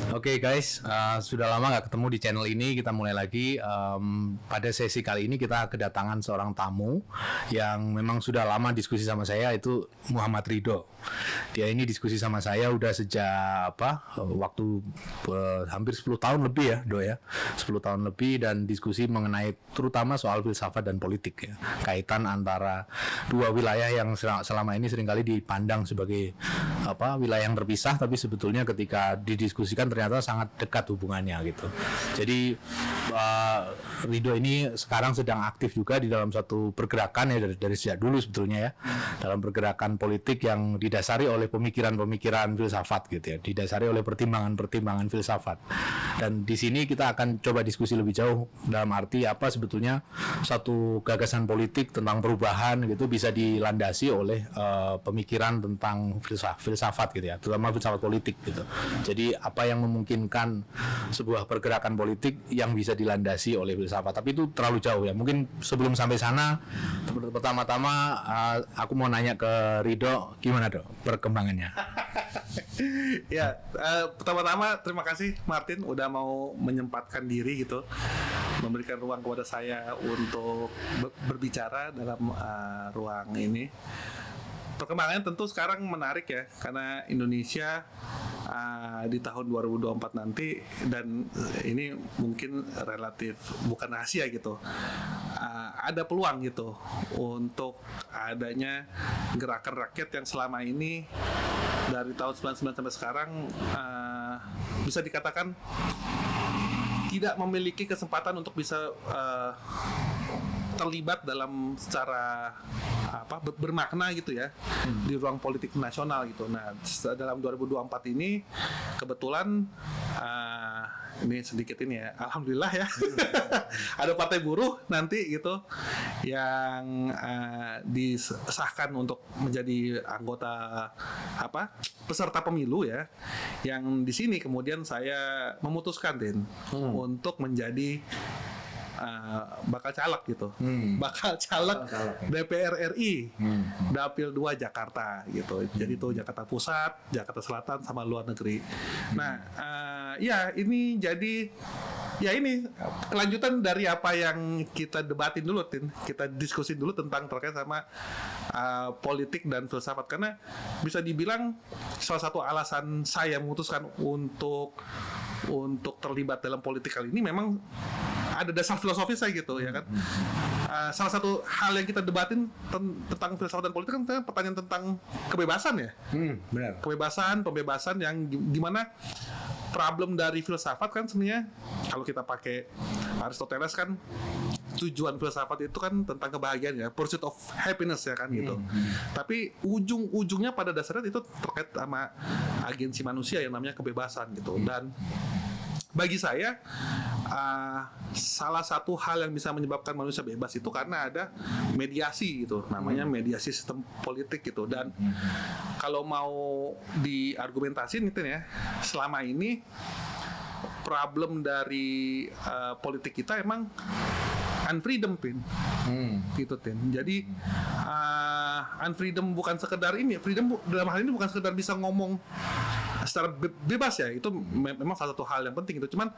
Oke guys, sudah lama nggak ketemu di channel ini. Kita mulai lagi. Pada sesi kali ini kita kedatangan seorang tamu yang memang sudah lama diskusi sama saya, itu Muhammad Ridho. Dia ini diskusi sama saya udah sejak waktu hampir 10 tahun lebih ya, Do ya. 10 tahun lebih, dan diskusi mengenai terutama soal filsafat dan politik ya. Kaitan antara dua wilayah yang selama ini seringkali dipandang sebagai wilayah yang terpisah, tapi sebetulnya ketika didiskusikan ternyata sangat dekat hubungannya gitu. Jadi Ridho ini sekarang sedang aktif juga di dalam satu pergerakan ya, dari sejak dulu sebetulnya ya, dalam pergerakan politik yang didasari oleh pemikiran-pemikiran filsafat gitu ya, didasari oleh pertimbangan-pertimbangan filsafat. Dan di sini kita akan coba diskusi lebih jauh dalam arti apa sebetulnya satu gagasan politik tentang perubahan gitu bisa dilandasi oleh pemikiran tentang filsafat gitu ya, terutama filsafat politik gitu. Jadi apa yang memungkinkan sebuah pergerakan politik yang bisa dilandasi oleh filsafat, tapi itu terlalu jauh ya. Mungkin sebelum sampai sana, pertama-tama aku mau nanya ke Ridho, gimana Dok perkembangannya? Ya, pertama-tama terima kasih Martin udah mau menyempatkan diri gitu, memberikan ruang kepada saya untuk berbicara dalam ruang ini. Perkembangannya tentu sekarang menarik ya, karena Indonesia di tahun 2024 nanti, dan ini mungkin relatif bukan rahasia gitu, ada peluang gitu untuk adanya gerakan rakyat yang selama ini dari tahun 99 sampai sekarang bisa dikatakan tidak memiliki kesempatan untuk bisa terlibat dalam secara bermakna gitu ya di ruang politik nasional gitu. Nah, dalam 2024 ini kebetulan ini sedikit ini ya, alhamdulillah ya ada partai buruh nanti gitu yang disahkan untuk menjadi anggota peserta pemilu ya, yang di sini kemudian saya memutuskan untuk menjadi bakal caleg gitu, bakal caleg DPR RI, Dapil 2 Jakarta gitu. Jadi itu Jakarta Pusat, Jakarta Selatan, sama luar negeri. Nah, ya ini jadi ya ini kelanjutan dari apa yang kita debatin dulu, kita diskusin dulu tentang terkait sama politik dan filsafat, karena bisa dibilang salah satu alasan saya memutuskan untuk terlibat dalam politik kali ini memang ada dasar filosofis saya gitu ya kan. Salah satu hal yang kita debatin tentang filsafat dan politik kan pertanyaan tentang kebebasan ya. Benar. Pembebasan yang gimana problem dari filsafat kan sebenarnya kalau kita pakai Aristoteles kan tujuan filsafat itu kan tentang kebahagiaan ya, pursuit of happiness ya kan gitu. Tapi ujung-ujungnya pada dasarnya itu terkait sama agensi manusia yang namanya kebebasan gitu. Dan bagi saya salah satu hal yang bisa menyebabkan manusia bebas itu karena ada mediasi gitu, namanya mediasi sistem politik gitu. Dan kalau mau diargumentasin itu ya, selama ini problem dari politik kita emang unfreedom, gitu, Jadi unfreedom bukan sekedar ini, freedom dalam hal ini bukan sekedar bisa ngomong secara bebas ya, itu memang salah satu hal yang penting itu. Cuman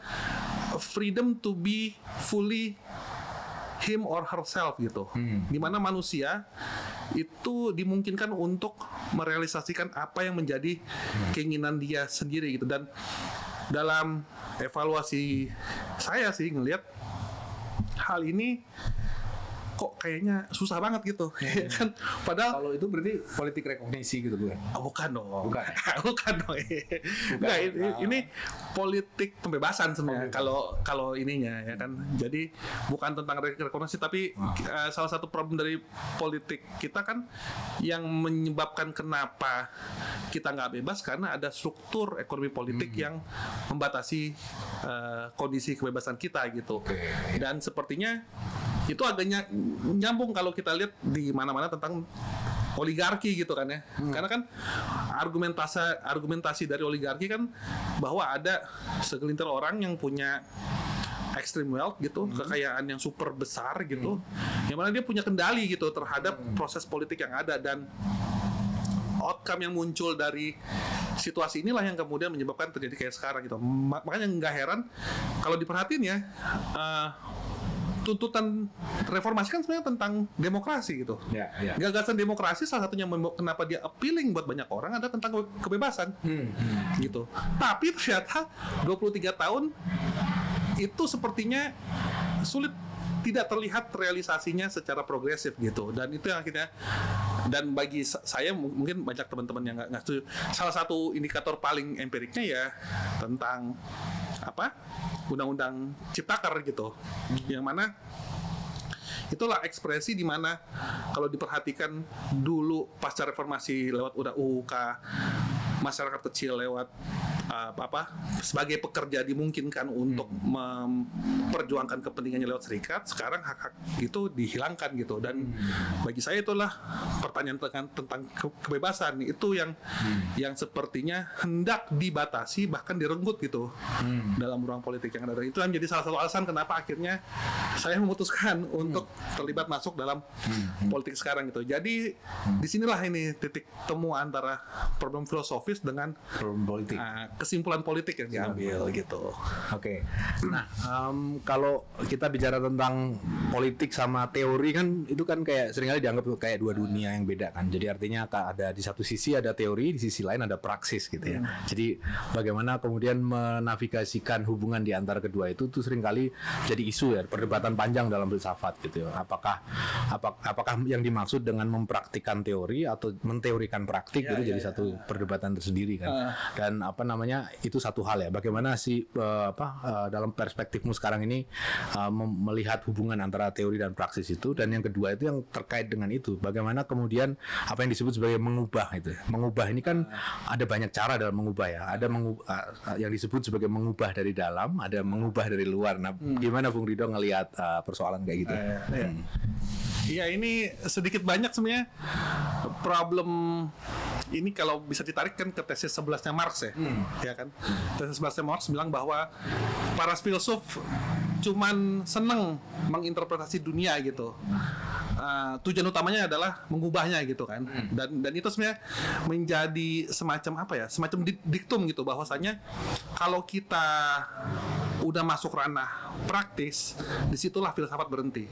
freedom to be fully him or herself gitu, dimana manusia itu dimungkinkan untuk merealisasikan apa yang menjadi keinginan dia sendiri gitu. Dan dalam evaluasi saya sih ngelihat hal ini kok kayaknya susah banget gitu, kan? Padahal Kalau itu berarti politik rekognisi gitu bukan? bukan dong, Bukan. bukan dong. Nggak, ini politik pembebasan sebenarnya. Kalau ininya ya kan. Jadi bukan tentang rekognisi, tapi salah satu problem dari politik kita kan yang menyebabkan kenapa kita nggak bebas karena ada struktur ekonomi politik yang membatasi kondisi kebebasan kita gitu. Dan sepertinya itu agaknya nyambung kalau kita lihat di mana-mana tentang oligarki gitu kan ya. Karena kan argumentasi dari oligarki kan bahwa ada segelintir orang yang punya extreme wealth gitu, kekayaan yang super besar gitu, yang mana dia punya kendali gitu terhadap proses politik yang ada. Dan outcome yang muncul dari situasi inilah yang kemudian menyebabkan terjadi kayak sekarang gitu. Makanya nggak heran kalau diperhatiin ya, tuntutan reformasi kan sebenarnya tentang demokrasi gitu. Gagasan demokrasi salah satunya kenapa dia appealing buat banyak orang adalah tentang kebebasan gitu. Tapi ternyata 23 tahun itu sepertinya sulit, tidak terlihat realisasinya secara progresif gitu. Dan itu yang akhirnya, dan bagi saya mungkin banyak teman-teman yang nggak setuju, salah satu indikator paling empiriknya ya tentang undang-undang Ciptaker gitu, yang mana itulah ekspresi di mana kalau diperhatikan dulu pasca reformasi lewat UUK, masyarakat kecil lewat sebagai pekerja dimungkinkan untuk memperjuangkan kepentingannya lewat serikat. Sekarang hak-hak itu dihilangkan gitu. Dan bagi saya itulah pertanyaan tentang kebebasan itu yang sepertinya hendak dibatasi, bahkan direnggut gitu dalam ruang politik yang ada. Itu yang menjadi salah satu alasan kenapa akhirnya saya memutuskan untuk terlibat masuk dalam politik sekarang gitu. Jadi disinilah ini titik temu antara problem filosofis dengan problem politik, kesimpulan politik yang diambil gitu. Oke. Nah, kalau kita bicara tentang politik sama teori kan itu kan kayak seringkali dianggap kayak dua dunia yang beda kan. Jadi artinya ada di satu sisi ada teori, di sisi lain ada praksis gitu ya. Jadi bagaimana kemudian menavigasikan hubungan di antara kedua itu tuh seringkali jadi isu ya, perdebatan panjang dalam filsafat gitu ya. Apakah yang dimaksud dengan mempraktikkan teori atau menteorikan praktik itu jadi satu perdebatan tersendiri kan. Dan itu satu hal ya. Bagaimana sih dalam perspektifmu sekarang ini melihat hubungan antara teori dan praksis itu, dan yang kedua itu yang terkait dengan itu, bagaimana kemudian apa yang disebut sebagai mengubah itu. Mengubah ini kan ada banyak cara dalam mengubah ya. Ada yang disebut sebagai mengubah dari dalam, ada mengubah dari luar. Nah, gimana Bung Ridho ngelihat persoalan kayak gitu? Iya, ini sedikit banyak sebenarnya problem ini kalau bisa ditarik kan ke tesis 11-nya Marx ya. Ya kan? Tesis 11-nya Marx bilang bahwa para filsuf cuman seneng menginterpretasi dunia gitu. Tujuan utamanya adalah mengubahnya gitu kan. Dan itu sebenarnya menjadi semacam semacam diktum gitu, bahwasanya kalau kita udah masuk ranah praktis, disitulah filsafat berhenti,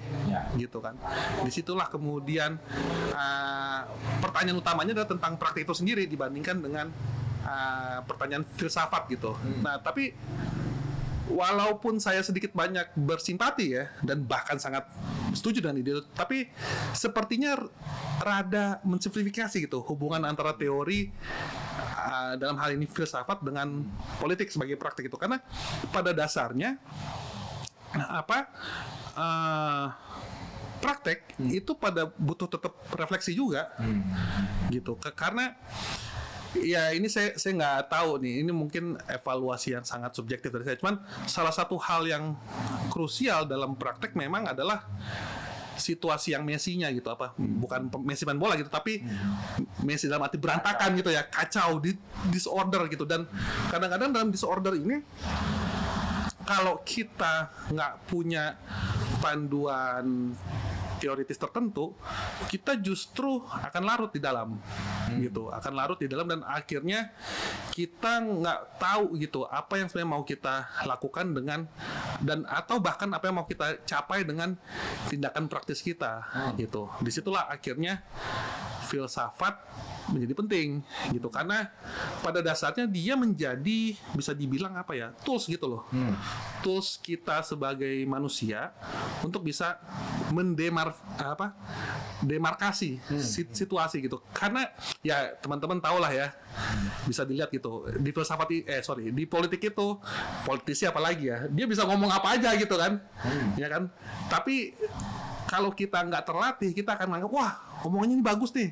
gitu kan. Disitulah kemudian pertanyaan utamanya adalah tentang praktik itu sendiri dibandingkan dengan pertanyaan filsafat gitu. Nah, tapi walaupun saya sedikit banyak bersimpati ya, dan bahkan sangat setuju dengan ide, tapi sepertinya rada mensimplifikasi gitu hubungan antara teori dalam hal ini filsafat dengan politik sebagai praktik itu. Karena pada dasarnya praktek itu pada butuh tetap refleksi juga gitu. Karena ya ini saya nggak tahu nih, ini mungkin evaluasi yang sangat subjektif dari saya. Cuman salah satu hal yang krusial dalam praktek memang adalah situasi yang messinya gitu, bukan Messi main bola gitu, tapi Messi dalam arti berantakan gitu ya, kacau, disorder gitu. Dan kadang-kadang dalam disorder ini kalau kita nggak punya panduan teoritis tertentu, kita justru akan larut di dalam gitu, akan larut di dalam, dan akhirnya kita nggak tahu gitu apa yang sebenarnya mau kita lakukan dengan, dan atau bahkan apa yang mau kita capai dengan tindakan praktis kita gitu. Disitulah akhirnya filsafat menjadi penting gitu, karena pada dasarnya dia menjadi, bisa dibilang tools gitu loh, tools kita sebagai manusia untuk bisa demarkasi situasi gitu. Karena ya teman-teman tahu lah ya, bisa dilihat gitu di filsafat di politik itu, politisi apalagi ya, dia bisa ngomong apa aja gitu kan, ya kan. Tapi kalau kita nggak terlatih, kita akan menganggap, wah omongannya ini bagus nih.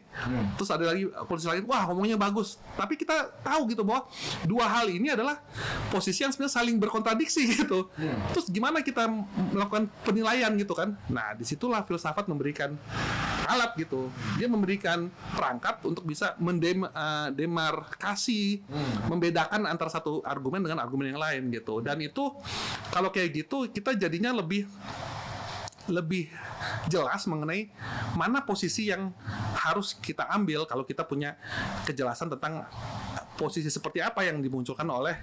Terus ada lagi politisi lain, wah omongannya bagus. Tapi kita tahu gitu bahwa dua hal ini adalah posisi yang sebenarnya saling berkontradiksi gitu. Terus gimana kita melakukan penilaian gitu kan? Nah, disitulah filsafat memberikan alat gitu. Dia memberikan perangkat untuk bisa mendemarkasi, membedakan antara satu argumen dengan argumen yang lain gitu. Dan itu kalau kayak gitu kita jadinya lebih jelas mengenai mana posisi yang harus kita ambil kalau kita punya kejelasan tentang posisi seperti apa yang dimunculkan oleh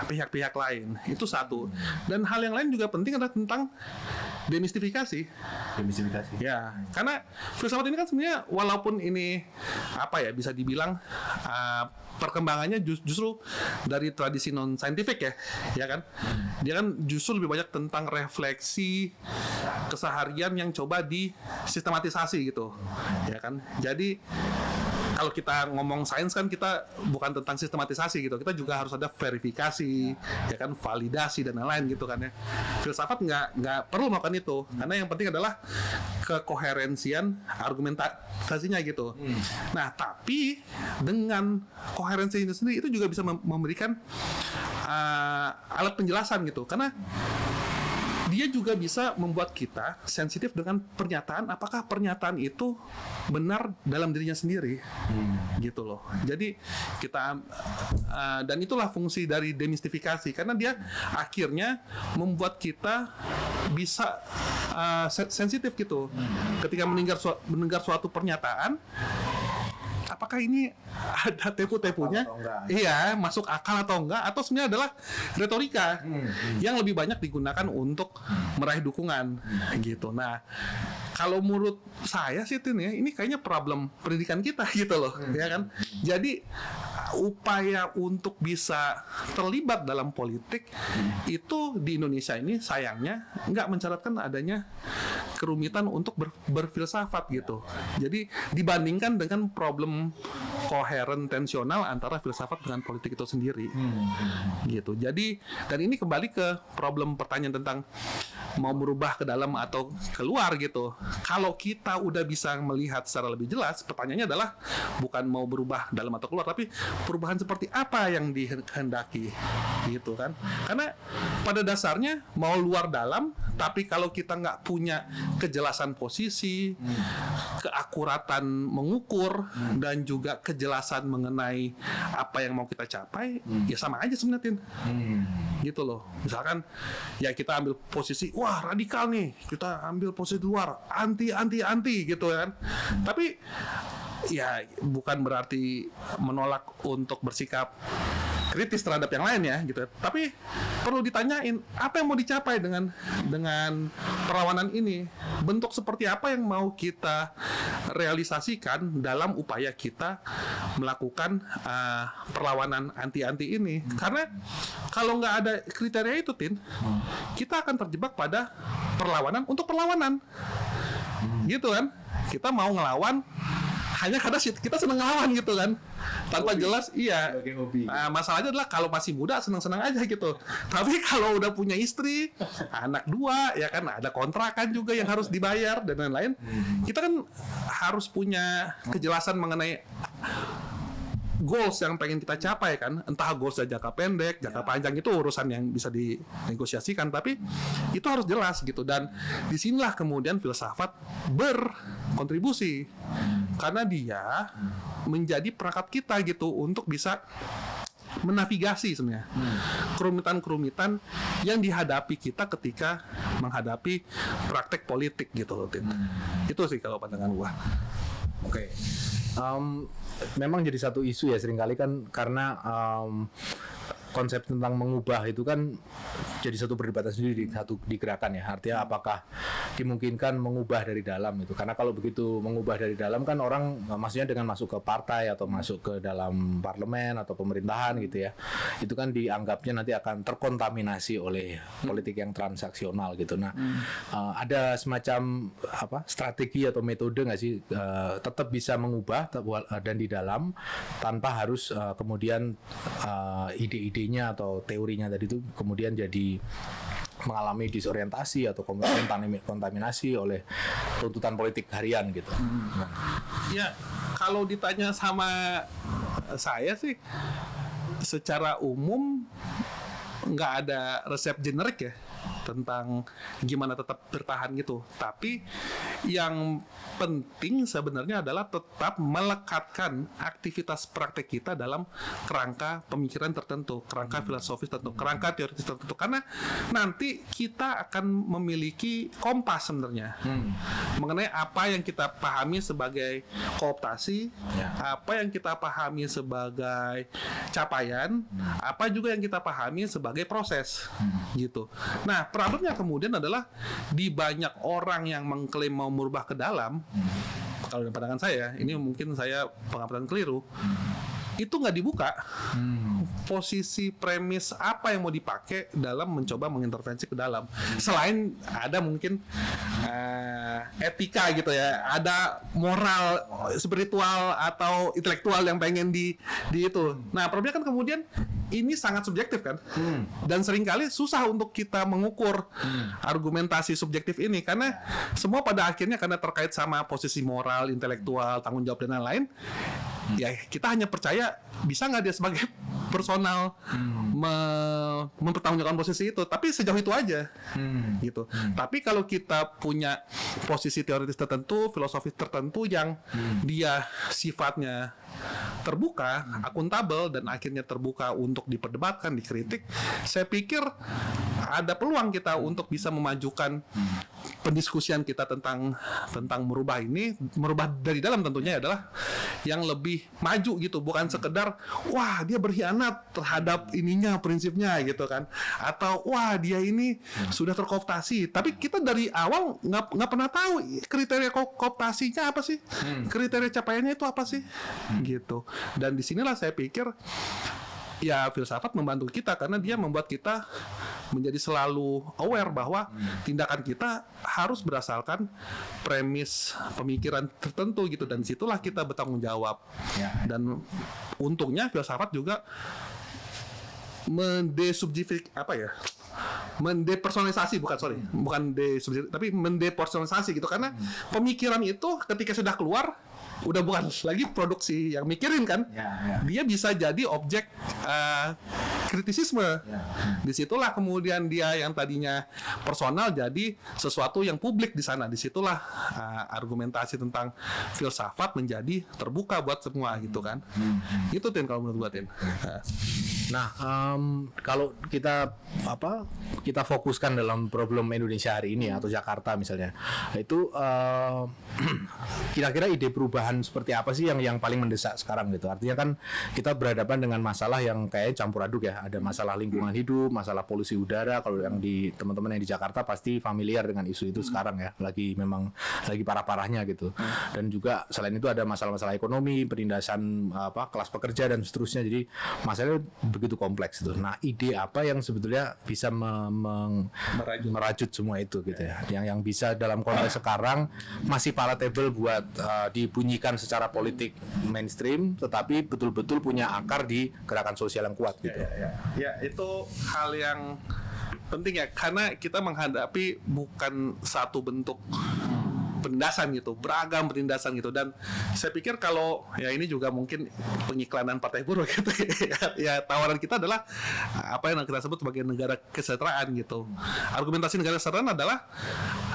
pihak-pihak lain. Itu satu. Dan hal yang lain juga penting adalah tentang demistifikasi. Ya, karena filsafat ini kan sebenarnya walaupun ini apa ya, bisa dibilang perkembangannya justru dari tradisi non saintifik ya kan. Dia kan justru lebih banyak tentang refleksi keseharian yang coba disistematisasi gitu. Ya kan. Jadi kalau kita ngomong sains kan kita bukan tentang sistematisasi gitu, kita juga harus ada verifikasi, ya kan, validasi dan lain-lain gitu kan ya. Filsafat nggak perlu melakukan itu, karena yang penting adalah kekoherensian argumentasinya gitu. Nah, tapi dengan koherensi ini sendiri itu juga bisa memberikan alat penjelasan gitu, karena dia juga bisa membuat kita sensitif dengan pernyataan, apakah pernyataan itu benar dalam dirinya sendiri, gitu loh. Jadi kita dan itulah fungsi dari demistifikasi, karena dia akhirnya membuat kita bisa sensitif gitu, ketika mendengar suatu pernyataan. Apakah ini ada tepu-tepunya? Iya, masuk akal atau enggak? Atau sebenarnya adalah retorika yang lebih banyak digunakan untuk meraih dukungan, gitu. Nah, kalau menurut saya sih Tin, ya, ini kayaknya problem pendidikan kita gitu loh, ya kan? Jadi upaya untuk bisa terlibat dalam politik itu di Indonesia ini sayangnya nggak mencatatkan adanya kerumitan untuk berfilsafat gitu. Jadi dibandingkan dengan problem koheren tensional antara filsafat dengan politik itu sendiri, gitu. Jadi dan ini kembali ke problem pertanyaan tentang mau berubah ke dalam atau keluar gitu. Kalau kita udah bisa melihat secara lebih jelas, pertanyaannya adalah bukan mau berubah dalam atau keluar, tapi perubahan seperti apa yang dikehendaki, gitu kan? Karena pada dasarnya mau luar dalam, tapi kalau kita nggak punya kejelasan posisi, keakuratan mengukur, dan juga kejelasan mengenai apa yang mau kita capai, ya sama aja sebenarnya, gitu loh. Misalkan ya kita ambil posisi, wah radikal nih, kita ambil posisi luar, anti gitu kan. Tapi ya bukan berarti menolak untuk bersikap kritis terhadap yang lain ya gitu. Tapi perlu ditanyain apa yang mau dicapai dengan perlawanan ini. Bentuk seperti apa yang mau kita realisasikan dalam upaya kita melakukan perlawanan anti-anti ini. Karena kalau nggak ada kriteria itu, Tin, kita akan terjebak pada perlawanan untuk perlawanan. Gitu kan? Kita mau ngelawan hanya karena kita seneng ngelawan gitu kan, tanpa jelas. Iya. Nah, masalahnya adalah kalau masih muda senang-senang aja gitu. Tapi kalau udah punya istri, anak 2, ya kan, ada kontrakan juga yang harus dibayar dan lain-lain. Kita kan harus punya kejelasan mengenai goals yang pengen kita capai kan, entah goalsnya jangka pendek, jangka panjang, itu urusan yang bisa dinegosiasikan, tapi itu harus jelas gitu. Dan disinilah kemudian filsafat berkontribusi, karena dia menjadi perangkat kita gitu untuk bisa menavigasi sebenarnya kerumitan-kerumitan yang dihadapi kita ketika menghadapi praktek politik gitu loh, Tin. Itu sih kalau pandangan gua. Oke. Memang jadi satu isu ya seringkali kan, karena konsep tentang mengubah itu kan jadi satu perdebatan sendiri di gerakan ya. Artinya apakah dimungkinkan mengubah dari dalam itu? Karena kalau begitu mengubah dari dalam kan orang, maksudnya dengan masuk ke partai atau masuk ke dalam parlemen atau pemerintahan gitu ya, itu kan dianggapnya nanti akan terkontaminasi oleh politik yang transaksional gitu. Nah, ada semacam strategi atau metode nggak sih tetap bisa mengubah dan di dalam tanpa harus kemudian ide-idenya atau teorinya tadi itu kemudian jadi mengalami disorientasi atau kontaminasi oleh tuntutan politik harian gitu. Ya, kalau ditanya sama saya sih, secara umum nggak ada resep generik ya tentang gimana tetap bertahan gitu. Tapi yang penting sebenarnya adalah tetap melekatkan aktivitas praktek kita dalam kerangka pemikiran tertentu, kerangka filosofis tertentu, kerangka teoritis tertentu. Karena nanti kita akan memiliki kompas sebenarnya mengenai apa yang kita pahami sebagai kooptasi, apa yang kita pahami sebagai capaian, apa juga yang kita pahami sebagai proses, gitu. Nah, problemnya kemudian adalah di banyak orang yang mengklaim mau merubah ke dalam. Kalau dalam pandangan saya, ini mungkin saya pengamatan keliru, itu nggak dibuka posisi premis apa yang mau dipakai dalam mencoba mengintervensi ke dalam. Selain ada mungkin etika gitu ya, ada moral, spiritual atau intelektual yang pengen di itu. Nah, problemnya kan kemudian ini sangat subjektif kan, dan seringkali susah untuk kita mengukur argumentasi subjektif ini karena semua pada akhirnya karena terkait sama posisi moral, intelektual, tanggung jawab dan lain-lain. Ya kita hanya percaya bisa nggak dia sebagai personal mempertanggungjawabkan posisi itu, tapi sejauh itu aja gitu. Tapi kalau kita punya posisi teoritis tertentu, filosofis tertentu yang dia sifatnya terbuka, akuntabel, dan akhirnya terbuka untuk diperdebatkan, dikritik, saya pikir ada peluang kita untuk bisa memajukan pendiskusian kita tentang merubah ini, merubah dari dalam tentunya adalah yang lebih maju gitu, bukan sekedar wah dia berkhianat terhadap ininya prinsipnya gitu kan, atau wah dia ini sudah terkooptasi, tapi kita dari awal nggak pernah tahu kriteria kooptasinya apa sih, kriteria capaiannya itu apa sih gitu. Dan disinilah saya pikir ya filsafat membantu kita karena dia membuat kita menjadi selalu aware bahwa tindakan kita harus berdasarkan premis pemikiran tertentu gitu, dan disitulah kita bertanggung jawab. Dan untungnya filsafat juga mendepersonalisasi, bukan tapi mendepersonalisasi gitu, karena pemikiran itu ketika sudah keluar udah bukan lagi produksi yang mikirin kan, dia bisa jadi objek kritisisme. Disitulah kemudian dia yang tadinya personal jadi sesuatu yang publik di sana. Disitulah argumentasi tentang filsafat menjadi terbuka buat semua gitu kan. Itu Tin kalau menurut gua Tin. Nah, kalau kita fokuskan dalam problem Indonesia hari ini atau Jakarta misalnya, itu kira-kira ide perubahan seperti apa sih yang paling mendesak sekarang gitu? Artinya kan kita berhadapan dengan masalah yang kayak campur aduk ya. Ada masalah lingkungan hidup, masalah polusi udara. Kalau yang di teman-teman yang di Jakarta pasti familiar dengan isu itu sekarang ya. Memang lagi parah-parahnya gitu. Dan juga selain itu ada masalah-masalah ekonomi, penindasan kelas pekerja dan seterusnya. Jadi masalahnya begitu kompleks itu. Nah, ide apa yang sebetulnya bisa merajut semua itu gitu ya? Yang bisa dalam konteks sekarang masih palatable buat dibunyikan secara politik mainstream, tetapi betul-betul punya akar di gerakan sosial yang kuat gitu. Ya, itu hal yang penting ya, karena kita menghadapi bukan satu bentuk penindasan gitu, beragam penindasan gitu. Dan saya pikir kalau ya ini juga mungkin pengiklanan partai buruh gitu ya, tawaran kita adalah apa yang kita sebut sebagai negara kesejahteraan gitu. Argumentasi negara kesejahteraan adalah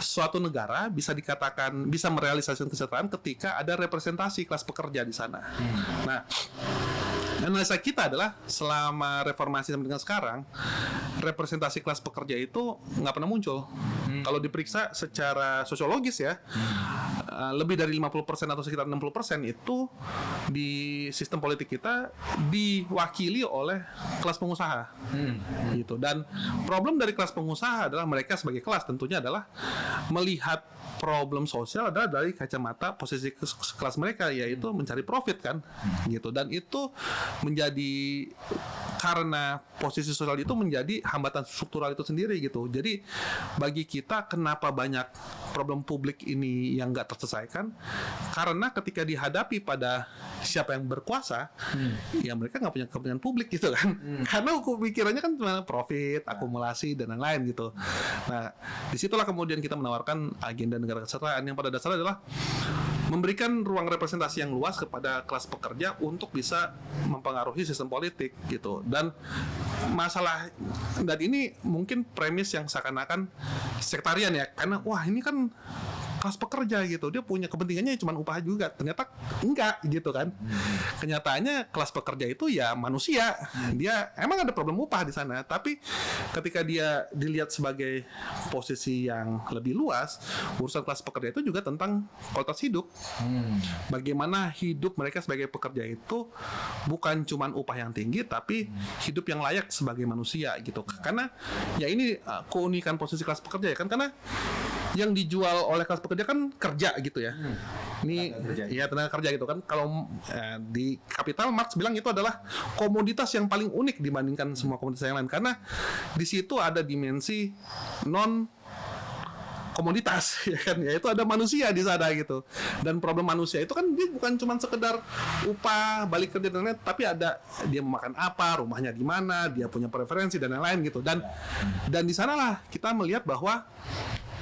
suatu negara bisa dikatakan bisa merealisasikan kesejahteraan ketika ada representasi kelas pekerja di sana. Nah, analisa kita adalah selama reformasi sampai dengan sekarang, representasi kelas pekerja itu nggak pernah muncul. Kalau diperiksa secara sosiologis ya, lebih dari 50% atau sekitar 60% itu di sistem politik kita diwakili oleh kelas pengusaha. Gitu. Dan problem dari kelas pengusaha adalah mereka sebagai kelas tentunya adalah melihat problem sosial adalah dari kacamata posisi kelas mereka, yaitu mencari profit kan, gitu. Dan itu menjadi karena posisi sosial itu menjadi hambatan struktural itu sendiri gitu. Jadi bagi kita kenapa banyak problem publik ini yang nggak terselesaikan, karena ketika dihadapi pada siapa yang berkuasa, ya mereka nggak punya kepentingan publik gitu kan. Karena pikirannya kan cuma profit, akumulasi dan lain-lain gitu. Nah, disitulah kemudian kita menawarkan agenda negara kesejahteraan yang pada dasarnya adalah memberikan ruang representasi yang luas kepada kelas pekerja untuk bisa mempengaruhi sistem politik gitu. Dan masalah dan ini mungkin premis yang seakan-akan sektarian ya, karena wah ini kan kelas pekerja gitu. Dia punya kepentingannya cuma upah juga. Ternyata enggak gitu kan. Kenyataannya kelas pekerja itu ya manusia. Dia emang ada problem upah di sana, tapi ketika dia dilihat sebagai posisi yang lebih luas, urusan kelas pekerja itu juga tentang kualitas hidup. Bagaimana hidup mereka sebagai pekerja itu bukan cuma upah yang tinggi, tapi hidup yang layak sebagai manusia gitu. Karena ya ini keunikan posisi kelas pekerja ya kan, karena yang dijual oleh kelas pekerja kan kerja gitu ya. Ini ya tenaga kerja gitu kan. Kalau di Kapital Marx bilang itu adalah komoditas yang paling unik dibandingkan semua komoditas yang lain, karena di situ ada dimensi non komoditas ya kan, yaitu ada manusia di sana gitu. Dan problem manusia itu kan dia bukan cuma sekedar upah, balik kerja dan lain-lain, tapi ada dia mau makan apa, rumahnya di mana, dia punya preferensi dan lain-lain gitu. Dan di sanalah kita melihat bahwa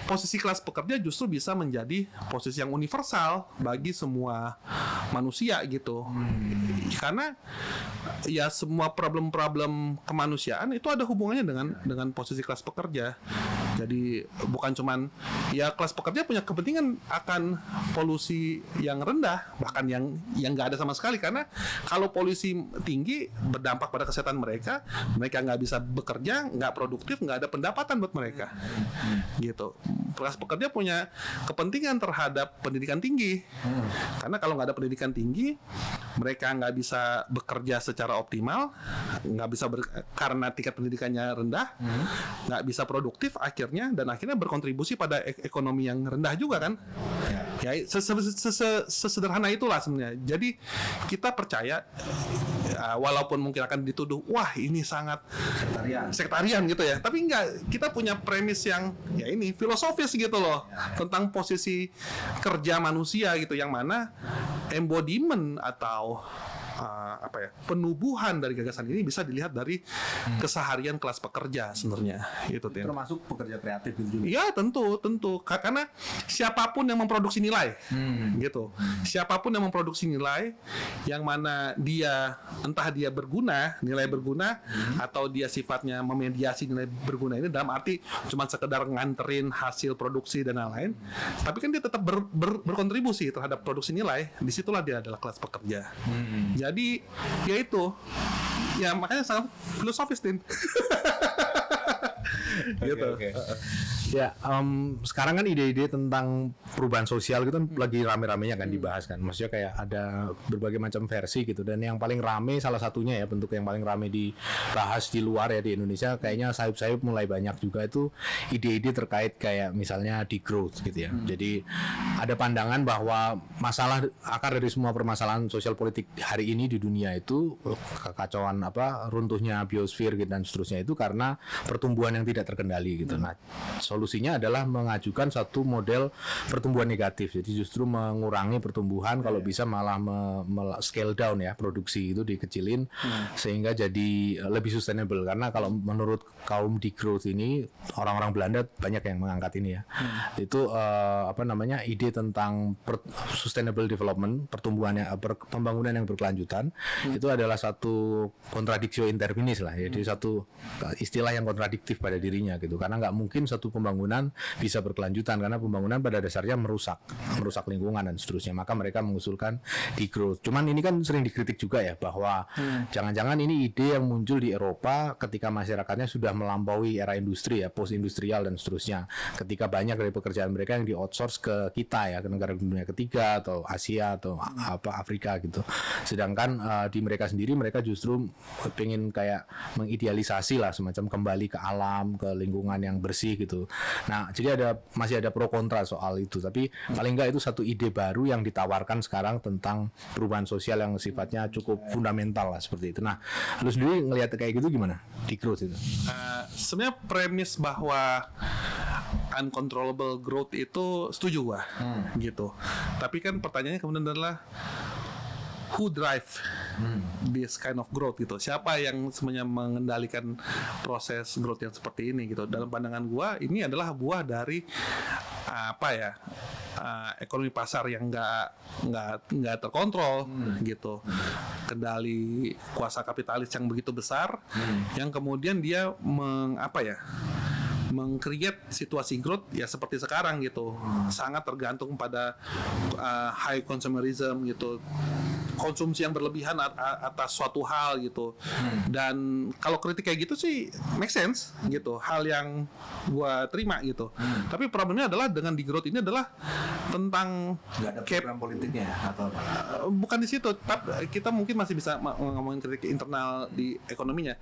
posisi kelas pekerja justru bisa menjadi posisi yang universal bagi semua manusia gitu. Karena ya semua problem-problem kemanusiaan itu ada hubungannya dengan posisi kelas pekerja. Jadi bukan cuman ya kelas pekerja punya kepentingan akan polusi yang rendah, bahkan yang nggak ada sama sekali, karena kalau polusi tinggi berdampak pada kesehatan mereka nggak bisa bekerja, nggak produktif, nggak ada pendapatan buat mereka. Gitu. Kelas pekerja punya kepentingan terhadap pendidikan tinggi, karena kalau nggak ada pendidikan tinggi mereka nggak bisa bekerja secara optimal, nggak bisa karena tingkat pendidikannya rendah, nggak bisa produktif akhirnya berkontribusi pada ekonomi yang rendah juga kan. Ya sesederhana itulah sebenarnya. Jadi kita percaya walaupun mungkin akan dituduh wah ini sangat sektarian gitu ya, tapi enggak, kita punya premis yang ya ini filosofis gitu loh, tentang posisi kerja manusia gitu, yang mana embodiment atau penubuhan dari gagasan ini bisa dilihat dari keseharian kelas pekerja sebenarnya itu termasuk pekerja kreatif gitu juga. Ya tentu karena siapapun yang memproduksi nilai gitu, siapapun yang memproduksi nilai yang mana dia entah dia nilai berguna atau dia sifatnya memediasi nilai berguna ini dalam arti cuma sekedar nganterin hasil produksi dan lain-lain, tapi kan dia tetap berkontribusi terhadap produksi nilai, disitulah dia adalah kelas pekerja. Jadi ya itu ya makanya sangat filosofis Din. Gitu. Okay. Ya, sekarang kan ide-ide tentang perubahan sosial gitu kan lagi rame-ramenya kan dibahas kan. Maksudnya kayak ada berbagai macam versi gitu, dan yang paling rame salah satunya ya, bentuk yang paling rame dibahas di luar ya di Indonesia kayaknya sayup-sayup mulai banyak juga itu ide-ide terkait kayak misalnya degrowth gitu ya. Jadi ada pandangan bahwa akar dari semua permasalahan sosial politik hari ini di dunia itu kekacauan runtuhnya biosfer gitu dan seterusnya itu karena pertumbuhan yang tidak terkendali gitu. Nah, solusinya adalah mengajukan satu model pertumbuhan negatif. Jadi justru mengurangi pertumbuhan, kalau bisa malah scale down ya, produksi itu dikecilin sehingga jadi lebih sustainable. Karena kalau menurut kaum degrowth ini, orang-orang Belanda banyak yang mengangkat ini ya. Itu ide tentang sustainable development, pembangunan yang berkelanjutan. Itu adalah satu contradictio in terminis lah. Jadi satu istilah yang kontradiktif pada dirinya gitu. Karena nggak mungkin satu pembangunan bisa berkelanjutan, karena pembangunan pada dasarnya merusak lingkungan dan seterusnya. Maka mereka mengusulkan degrowth. Cuman ini kan sering dikritik juga ya, bahwa jangan-jangan ini ide yang muncul di Eropa ketika masyarakatnya sudah melampaui era industri ya, post industrial dan seterusnya. Ketika banyak dari pekerjaan mereka yang di outsource ke kita ya, ke negara dunia ketiga atau Asia atau Afrika gitu. Sedangkan di mereka sendiri mereka justru pengen kayak mengidealisasi lah, semacam kembali ke alam, ke lingkungan yang bersih gitu. Nah, jadi masih ada pro kontra soal itu, tapi paling enggak itu satu ide baru yang ditawarkan sekarang tentang perubahan sosial yang sifatnya cukup fundamental lah seperti itu. Nah, lu sendiri ngelihat kayak gitu gimana di growth itu? Sebenarnya premis bahwa uncontrollable growth itu setuju gua gitu. Tapi kan pertanyaannya kemudian adalah who drive this kind of growth gitu. Siapa yang sebenarnya mengendalikan proses growth yang seperti ini gitu. Dalam pandangan gua ini adalah buah dari ekonomi pasar yang nggak terkontrol gitu, kendali kuasa kapitalis yang begitu besar, yang kemudian dia meng-create situasi growth ya seperti sekarang gitu. Sangat tergantung pada high consumerism gitu, konsumsi yang berlebihan atas suatu hal gitu. Dan kalau kritik kayak gitu sih make sense gitu, hal yang gua terima gitu. Tapi problemnya adalah dengan di growth ini adalah tentang Nggak ada program politiknya atau apa? bukan di situ. Tapi kita mungkin masih bisa ngomongin kritik internal di ekonominya.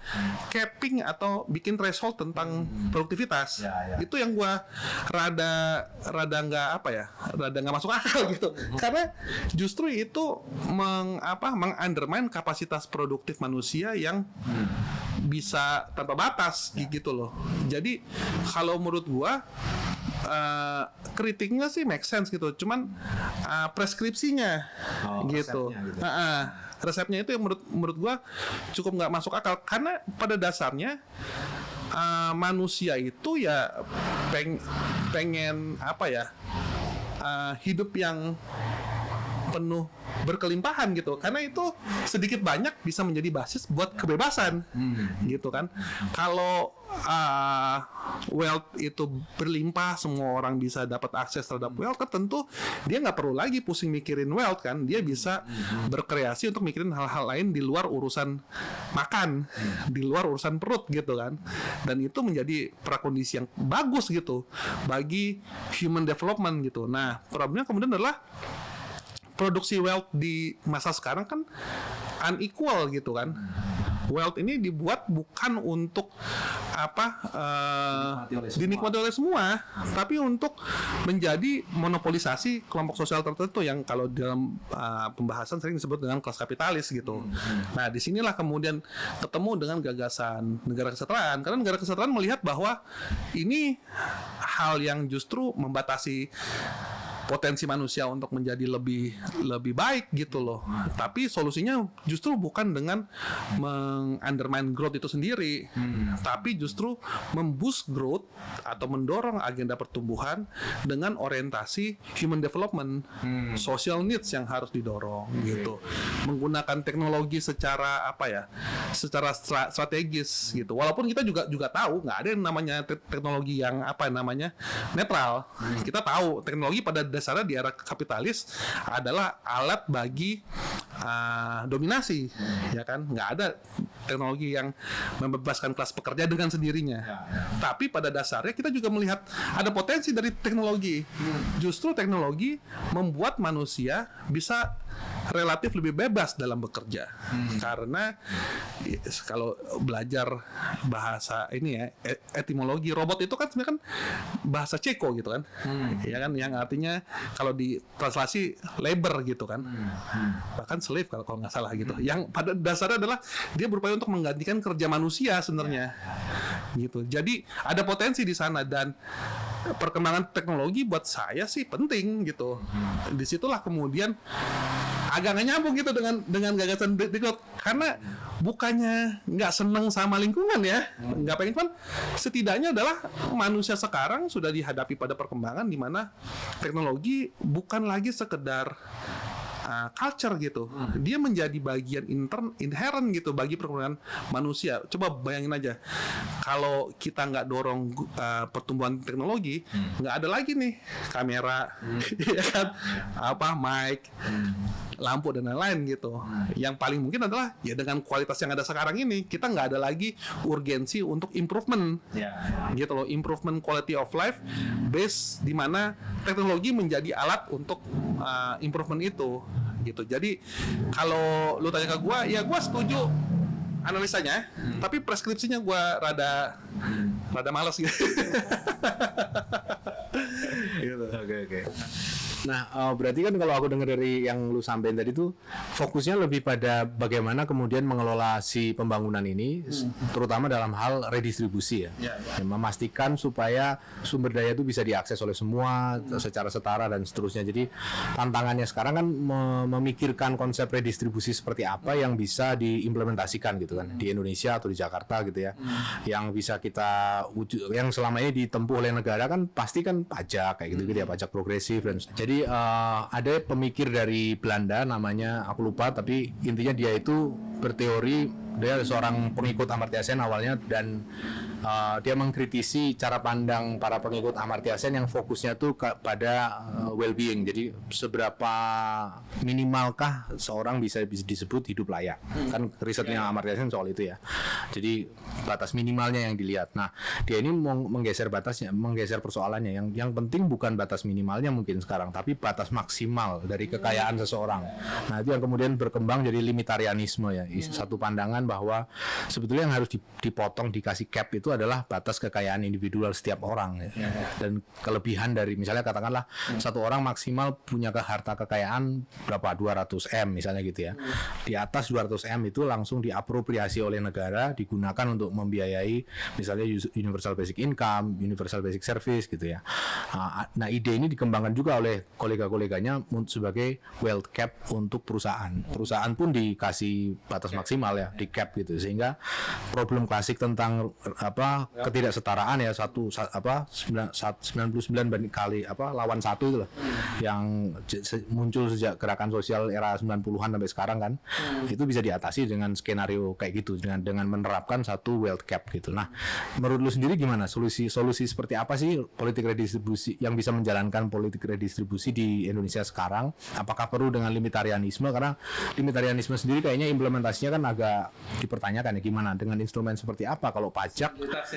Capping atau bikin threshold tentang produktivitas. Ya. Itu yang gua rada nggak apa ya, rada nggak masuk akal gitu. Karena justru itu mengundermine kapasitas produktif manusia yang bisa tanpa batas gitu loh. Jadi kalau menurut gua kritiknya sih make sense gitu, cuman preskripsinya gitu. Resepnya itu yang menurut gua cukup nggak masuk akal, karena pada dasarnya manusia itu ya pengen apa ya, hidup yang penuh berkelimpahan gitu, karena itu sedikit banyak bisa menjadi basis buat kebebasan gitu kan. Kalau wealth itu berlimpah, semua orang bisa dapat akses terhadap wealth, kan tentu dia nggak perlu lagi pusing mikirin wealth kan, dia bisa berkreasi untuk mikirin hal-hal lain di luar urusan makan, di luar urusan perut gitu kan. Dan itu menjadi prakondisi yang bagus gitu bagi human development gitu. Nah, problemnya kemudian adalah produksi wealth di masa sekarang kan unequal gitu kan. Wealth ini dibuat bukan untuk dinikmati oleh semua, tapi untuk menjadi monopolisasi kelompok sosial tertentu yang kalau dalam pembahasan sering disebut dengan kelas kapitalis gitu. Nah, disinilah kemudian ketemu dengan gagasan negara kesejahteraan, karena negara kesejahteraan melihat bahwa ini hal yang justru membatasi potensi manusia untuk menjadi lebih baik gitu loh. Tapi solusinya justru bukan dengan mengundermine growth itu sendiri, tapi justru memboost growth atau mendorong agenda pertumbuhan dengan orientasi human development, social needs yang harus didorong gitu. Menggunakan teknologi secara secara strategis gitu. Walaupun kita juga tahu nggak ada yang namanya teknologi yang netral. Kita tahu teknologi pada dasarnya di era kapitalis adalah alat bagi dominasi, ya kan? Nggak ada teknologi yang membebaskan kelas pekerja dengan sendirinya. Tapi pada dasarnya kita juga melihat ada potensi dari teknologi. Justru teknologi membuat manusia bisa relatif lebih bebas dalam bekerja. Karena kalau belajar bahasa ini ya, etimologi robot itu kan sebenarnya kan bahasa Ceko gitu kan. Ya kan, yang artinya kalau ditranslasi labor gitu kan. Bahkan slave kalau nggak salah gitu. Yang pada dasarnya adalah dia berupaya untuk menggantikan kerja manusia sebenarnya. Gitu. Jadi ada potensi di sana, dan perkembangan teknologi buat saya sih penting gitu. Disitulah kemudian agak nggak nyambung gitu dengan gagasan Dicot, karena bukannya nggak seneng sama lingkungan ya, nggak pengen, kan setidaknya adalah manusia sekarang sudah dihadapi pada perkembangan di mana teknologi bukan lagi sekedar culture gitu, dia menjadi bagian inherent gitu bagi perkembangan manusia. Coba bayangin aja, kalau kita nggak dorong pertumbuhan teknologi, nggak ada lagi nih kamera, ya kan, mic, lampu dan lain-lain gitu. Yang paling mungkin adalah ya dengan kualitas yang ada sekarang ini, kita nggak ada lagi urgensi untuk improvement, gitu loh, improvement quality of life base di mana teknologi menjadi alat untuk improvement itu, gitu. Jadi kalau lu tanya ke gua, ya gua setuju analisanya, tapi preskripsinya gua rada malas gitu. Oke. Nah, berarti kan kalau aku dengar dari yang lu sampaikan tadi tuh fokusnya lebih pada bagaimana kemudian mengelola si pembangunan ini, terutama dalam hal redistribusi ya. Yang memastikan supaya sumber daya itu bisa diakses oleh semua secara setara dan seterusnya. Jadi tantangannya sekarang kan memikirkan konsep redistribusi seperti apa yang bisa diimplementasikan gitu kan di Indonesia atau di Jakarta gitu ya. Yang bisa kita yang selama ini ditempuh oleh negara kan pasti kan pajak kayak gitu ya, pajak progresif dan jadi ada pemikir dari Belanda namanya aku lupa, tapi intinya dia itu berteori, dia seorang pengikut Amartya Sen awalnya, dan dia mengkritisi cara pandang para pengikut Amartya Sen yang fokusnya tuh pada well-being. Jadi seberapa minimalkah seorang bisa disebut hidup layak? Kan risetnya Amartya Sen soal itu ya. Jadi batas minimalnya yang dilihat. Nah, dia ini menggeser batasnya, menggeser persoalannya. Yang penting bukan batas minimalnya mungkin sekarang, tapi batas maksimal dari kekayaan seseorang. Nah, itu yang kemudian berkembang jadi limitarianisme ya. Satu pandangan bahwa sebetulnya yang harus dipotong, dikasih cap itu adalah batas kekayaan individual setiap orang ya. Dan kelebihan dari misalnya katakanlah satu orang maksimal punya harta kekayaan berapa 200 M misalnya gitu ya. Di atas 200 M itu langsung diapropriasi oleh negara, digunakan untuk membiayai misalnya universal basic income, universal basic service gitu ya. Nah, ide ini dikembangkan juga oleh kolega-koleganya sebagai wealth cap untuk perusahaan. Perusahaan pun dikasih batas maksimal ya, di cap gitu, sehingga problem klasik tentang ketidaksetaraan ya 99 kali lawan 1 itu loh, yang muncul sejak gerakan sosial era 90-an sampai sekarang kan, itu bisa diatasi dengan skenario kayak gitu, dengan menerapkan satu wealth cap gitu. Nah, menurut lu sendiri gimana solusi seperti apa sih politik redistribusi yang bisa menjalankan politik redistribusi di Indonesia sekarang? Apakah perlu dengan limitarianisme? Karena limitarianisme sendiri kayaknya implementasinya kan agak dipertanyakan ya, gimana dengan instrumen seperti apa? Kalau pajak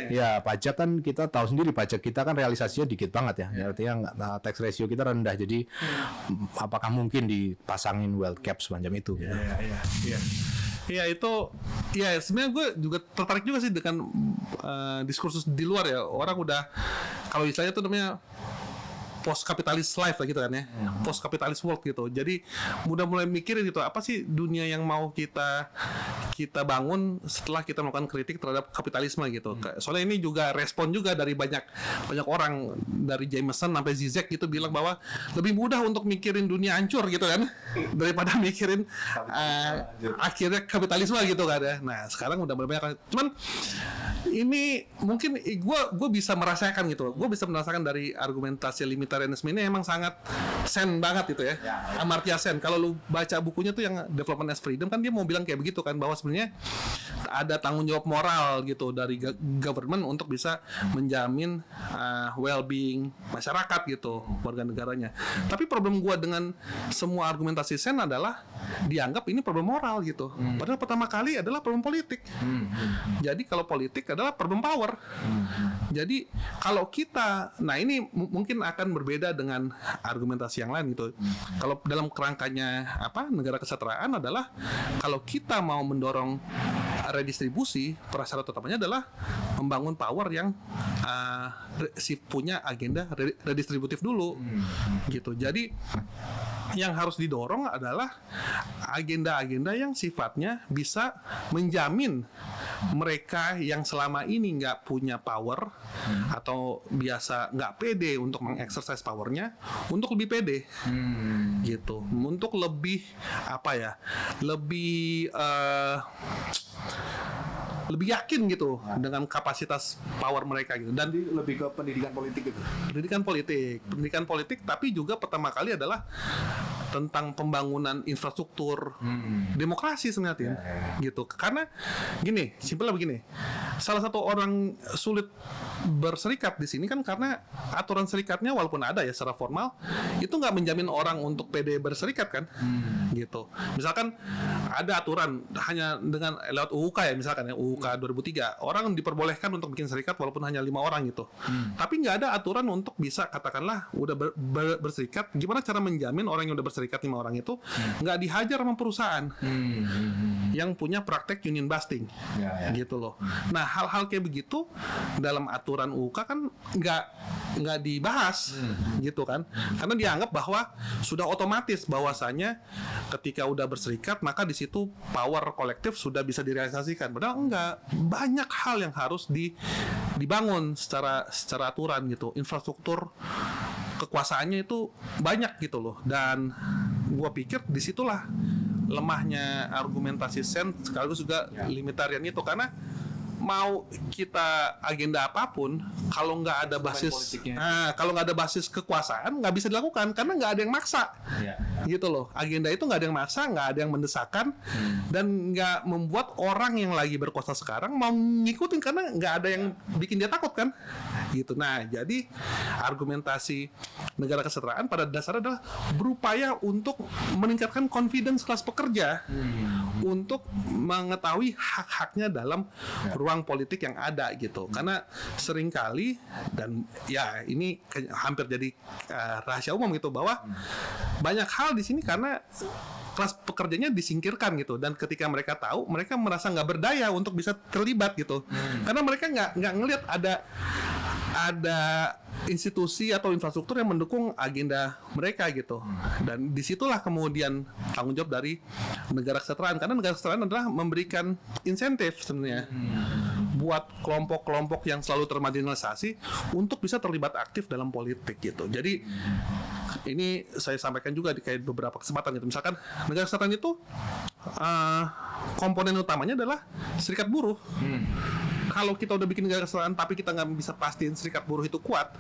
ya, pajak kan kita tahu sendiri, pajak kita kan realisasinya dikit banget ya, artinya tax ratio kita rendah. Jadi apakah mungkin dipasangin wealth cap semacam itu gitu? Iya itu, ya sebenarnya gue juga tertarik juga sih dengan diskursus di luar ya. Orang udah, kalau istilahnya tuh namanya post capitalist life lah gitu kan ya, post capitalist world gitu. Jadi udah mulai mikirin gitu, apa sih dunia yang mau kita bangun setelah kita melakukan kritik terhadap kapitalisme gitu. Soalnya ini juga respon juga dari banyak orang, dari Jameson sampai Zizek gitu, bilang bahwa lebih mudah untuk mikirin dunia hancur gitu kan daripada mikirin akhirnya kapitalisme gitu kan ya. Nah, sekarang udah banyak, cuman ini mungkin gue bisa merasakan gitu. Gue bisa merasakan dari argumentasi limitarianisme ini emang sangat Sen banget gitu ya. Amartya Sen. Kalau lu baca bukunya tuh yang Development as Freedom, kan dia mau bilang kayak begitu kan, bahwa sebenarnya ada tanggung jawab moral gitu dari government untuk bisa menjamin well-being masyarakat gitu, warga negaranya. Tapi problem gue dengan semua argumentasi Sen adalah dianggap ini problem moral gitu. Padahal pertama kali adalah problem politik. Jadi kalau politik adalah problem power. Jadi kalau kita, nah ini mungkin akan berbeda dengan argumentasi yang lain gitu. Kalau dalam kerangkanya negara kesejahteraan adalah kalau kita mau mendorong redistribusi, prasyarat utamanya adalah membangun power yang punya agenda redistributif dulu gitu. Jadi yang harus didorong adalah agenda-agenda yang sifatnya bisa menjamin mereka yang selama ini nggak punya power atau biasa nggak pede untuk mengeksersis powernya, untuk lebih pede gitu, untuk lebih lebih yakin gitu dengan kapasitas power mereka gitu. Dan lebih ke pendidikan politik gitu. Pendidikan politik, tapi juga pertama kali adalah tentang pembangunan infrastruktur demokrasi sebenarnya gitu. Karena gini, simpelnya begini. Salah satu orang sulit berserikat di sini kan karena aturan serikatnya walaupun ada ya secara formal, itu nggak menjamin orang untuk pede berserikat kan. Gitu. Misalkan ada aturan hanya dengan lewat UUK ya, misalkan ya UUK 2003, orang diperbolehkan untuk bikin serikat walaupun hanya 5 orang gitu. Tapi nggak ada aturan untuk bisa katakanlah udah berserikat, gimana cara menjamin orang yang udah berserikat 5 orang itu nggak dihajar sama perusahaan yang punya praktek union busting gitu loh. Nah, hal-hal kayak begitu dalam aturan UUK kan nggak dibahas gitu kan, karena dianggap bahwa sudah otomatis bahwasanya ketika udah berserikat maka di situ power kolektif sudah bisa direalisasikan. Padahal enggak, banyak hal yang harus dibangun secara aturan gitu. Infrastruktur kekuasaannya itu banyak gitu loh. Dan gua pikir disitulah lemahnya argumentasi Sen sekaligus juga limitarian itu, karena mau kita agenda apapun, kalau nggak ada basis, kalau nggak ada basis kekuasaan, nggak bisa dilakukan karena nggak ada yang maksa, gitu loh. Agenda itu nggak ada yang maksa, nggak ada yang mendesakan, dan nggak membuat orang yang lagi berkuasa sekarang mau ngikutin karena nggak ada yang bikin dia takut kan, gitu. Nah, jadi argumentasi negara kesejahteraan pada dasarnya adalah berupaya untuk meningkatkan confidence kelas pekerja untuk mengetahui hak-haknya dalam ruang politik yang ada gitu. Karena seringkali, dan ya ini hampir jadi rahasia umum gitu, bahwa banyak hal di sini karena kelas pekerjanya disingkirkan gitu, dan ketika mereka tahu, mereka merasa nggak berdaya untuk bisa terlibat gitu, karena mereka nggak ngelihat ada institusi atau infrastruktur yang mendukung agenda mereka gitu. Dan disitulah kemudian tanggung jawab dari negara kesejahteraan, karena negara kesejahteraan adalah memberikan insentif sebenarnya buat kelompok-kelompok yang selalu termarginalisasi untuk bisa terlibat aktif dalam politik gitu. Jadi ini saya sampaikan juga di kayak beberapa kesempatan gitu. Misalkan negara kesejahteraan itu komponen utamanya adalah serikat buruh. Kalau kita udah bikin negara kesejahteraan tapi kita nggak bisa pastiin serikat buruh itu kuat,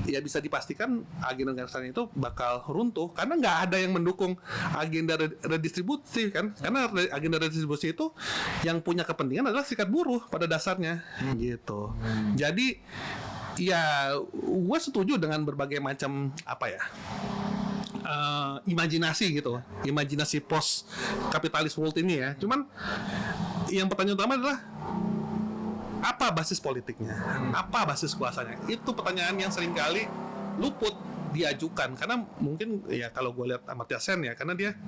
ya bisa dipastikan agenda negara kesejahteraan itu bakal runtuh karena nggak ada yang mendukung agenda redistribusi kan. Karena agenda redistribusi itu yang punya kepentingan adalah serikat buruh pada dasarnya gitu. Jadi ya gue setuju dengan berbagai macam imajinasi gitu, imajinasi post kapitalis world ini ya. Cuman yang pertanyaan utama adalah apa basis politiknya, apa basis kuasanya? Itu pertanyaan yang seringkali luput diajukan karena mungkin ya kalau gue lihat Amartya Sen ya, karena dia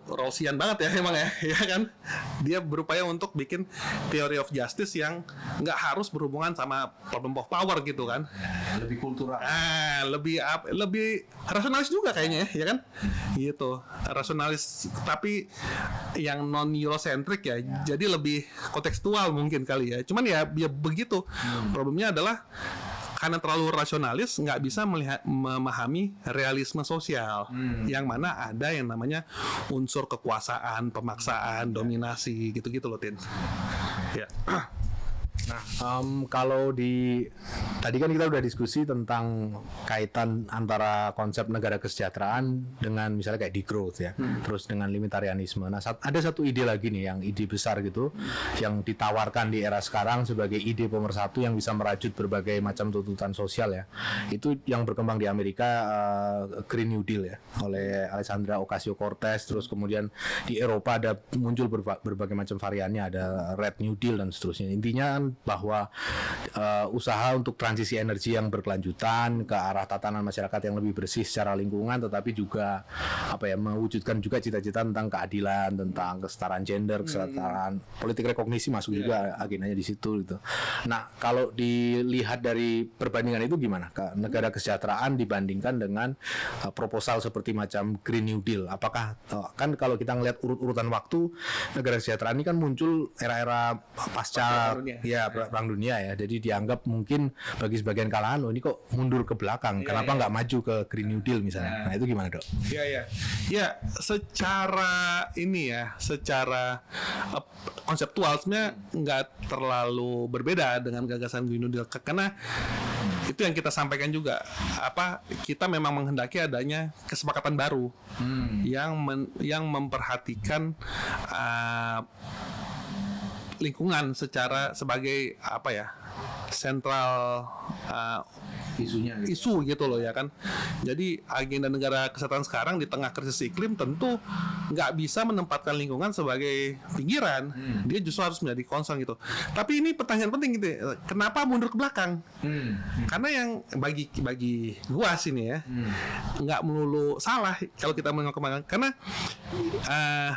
Rawlsian banget ya emang ya kan, dia berupaya untuk bikin theory of justice yang nggak harus berhubungan sama problem of power gitu kan, lebih kultural, lebih rasionalis juga kayaknya ya kan, gitu, rasionalis tapi yang non eurocentrik ya, jadi lebih kontekstual mungkin kali ya. Cuman ya begitu, problemnya adalah karena terlalu rasionalis, nggak bisa memahami realisme sosial, yang mana ada yang namanya unsur kekuasaan, pemaksaan, dominasi, gitu-gitu loh, Tin. Ya. Nah, kalau tadi kan kita udah diskusi tentang kaitan antara konsep negara kesejahteraan dengan misalnya kayak degrowth ya, terus dengan limitarianisme. Nah, ada satu ide lagi nih, yang ide besar gitu, yang ditawarkan di era sekarang sebagai ide pemersatu yang bisa merajut berbagai macam tuntutan sosial ya. Itu yang berkembang di Amerika, Green New Deal ya, oleh Alexandria Ocasio-Cortez. Terus kemudian di Eropa ada muncul berbagai macam variannya, ada Red New Deal dan seterusnya. Intinya bahwa usaha untuk transisi energi yang berkelanjutan ke arah tatanan masyarakat yang lebih bersih secara lingkungan, tetapi juga mewujudkan juga cita-cita tentang keadilan, tentang kesetaraan gender, kesetaraan politik rekognisi masuk juga agendanya di situ gitu. Nah, kalau dilihat dari perbandingan itu gimana negara kesejahteraan dibandingkan dengan proposal seperti macam Green New Deal? Apakah kan kalau kita ngelihat urutan waktu, negara kesejahteraan ini kan muncul era-era pasca Perang Dunia ya, jadi dianggap mungkin bagi sebagian kalangan, ini kok mundur ke belakang, kenapa nggak maju ke Green New Deal misalnya? Nah itu gimana, Dok? Ya, secara konseptual sebenarnya nggak terlalu berbeda dengan gagasan Green New Deal, karena itu yang kita sampaikan juga, kita memang menghendaki adanya kesepakatan baru yang memperhatikan lingkungan sebagai sentral isu gitu loh ya kan. Jadi agenda negara kesehatan sekarang di tengah krisis iklim tentu nggak bisa menempatkan lingkungan sebagai pinggiran. Dia justru harus menjadi concern gitu. Tapi ini pertanyaan penting gitu, kenapa mundur ke belakang? Karena yang bagi gua sini ya, nggak melulu salah kalau kita mengembangkan, karena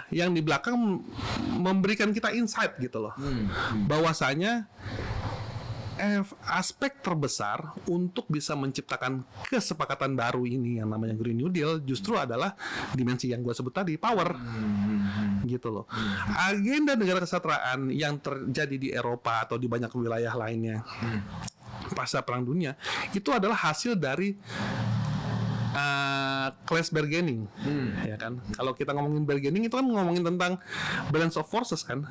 yang di belakang memberikan kita insight gitu loh, bahwasanya aspek terbesar untuk bisa menciptakan kesepakatan baru ini yang namanya Green New Deal justru adalah dimensi yang gue sebut tadi, power, gitu loh. Agenda negara kesejahteraan yang terjadi di Eropa atau di banyak wilayah lainnya pasca Perang Dunia itu adalah hasil dari class bargaining, ya kan. Kalau kita ngomongin bargaining itu kan ngomongin tentang balance of forces kan,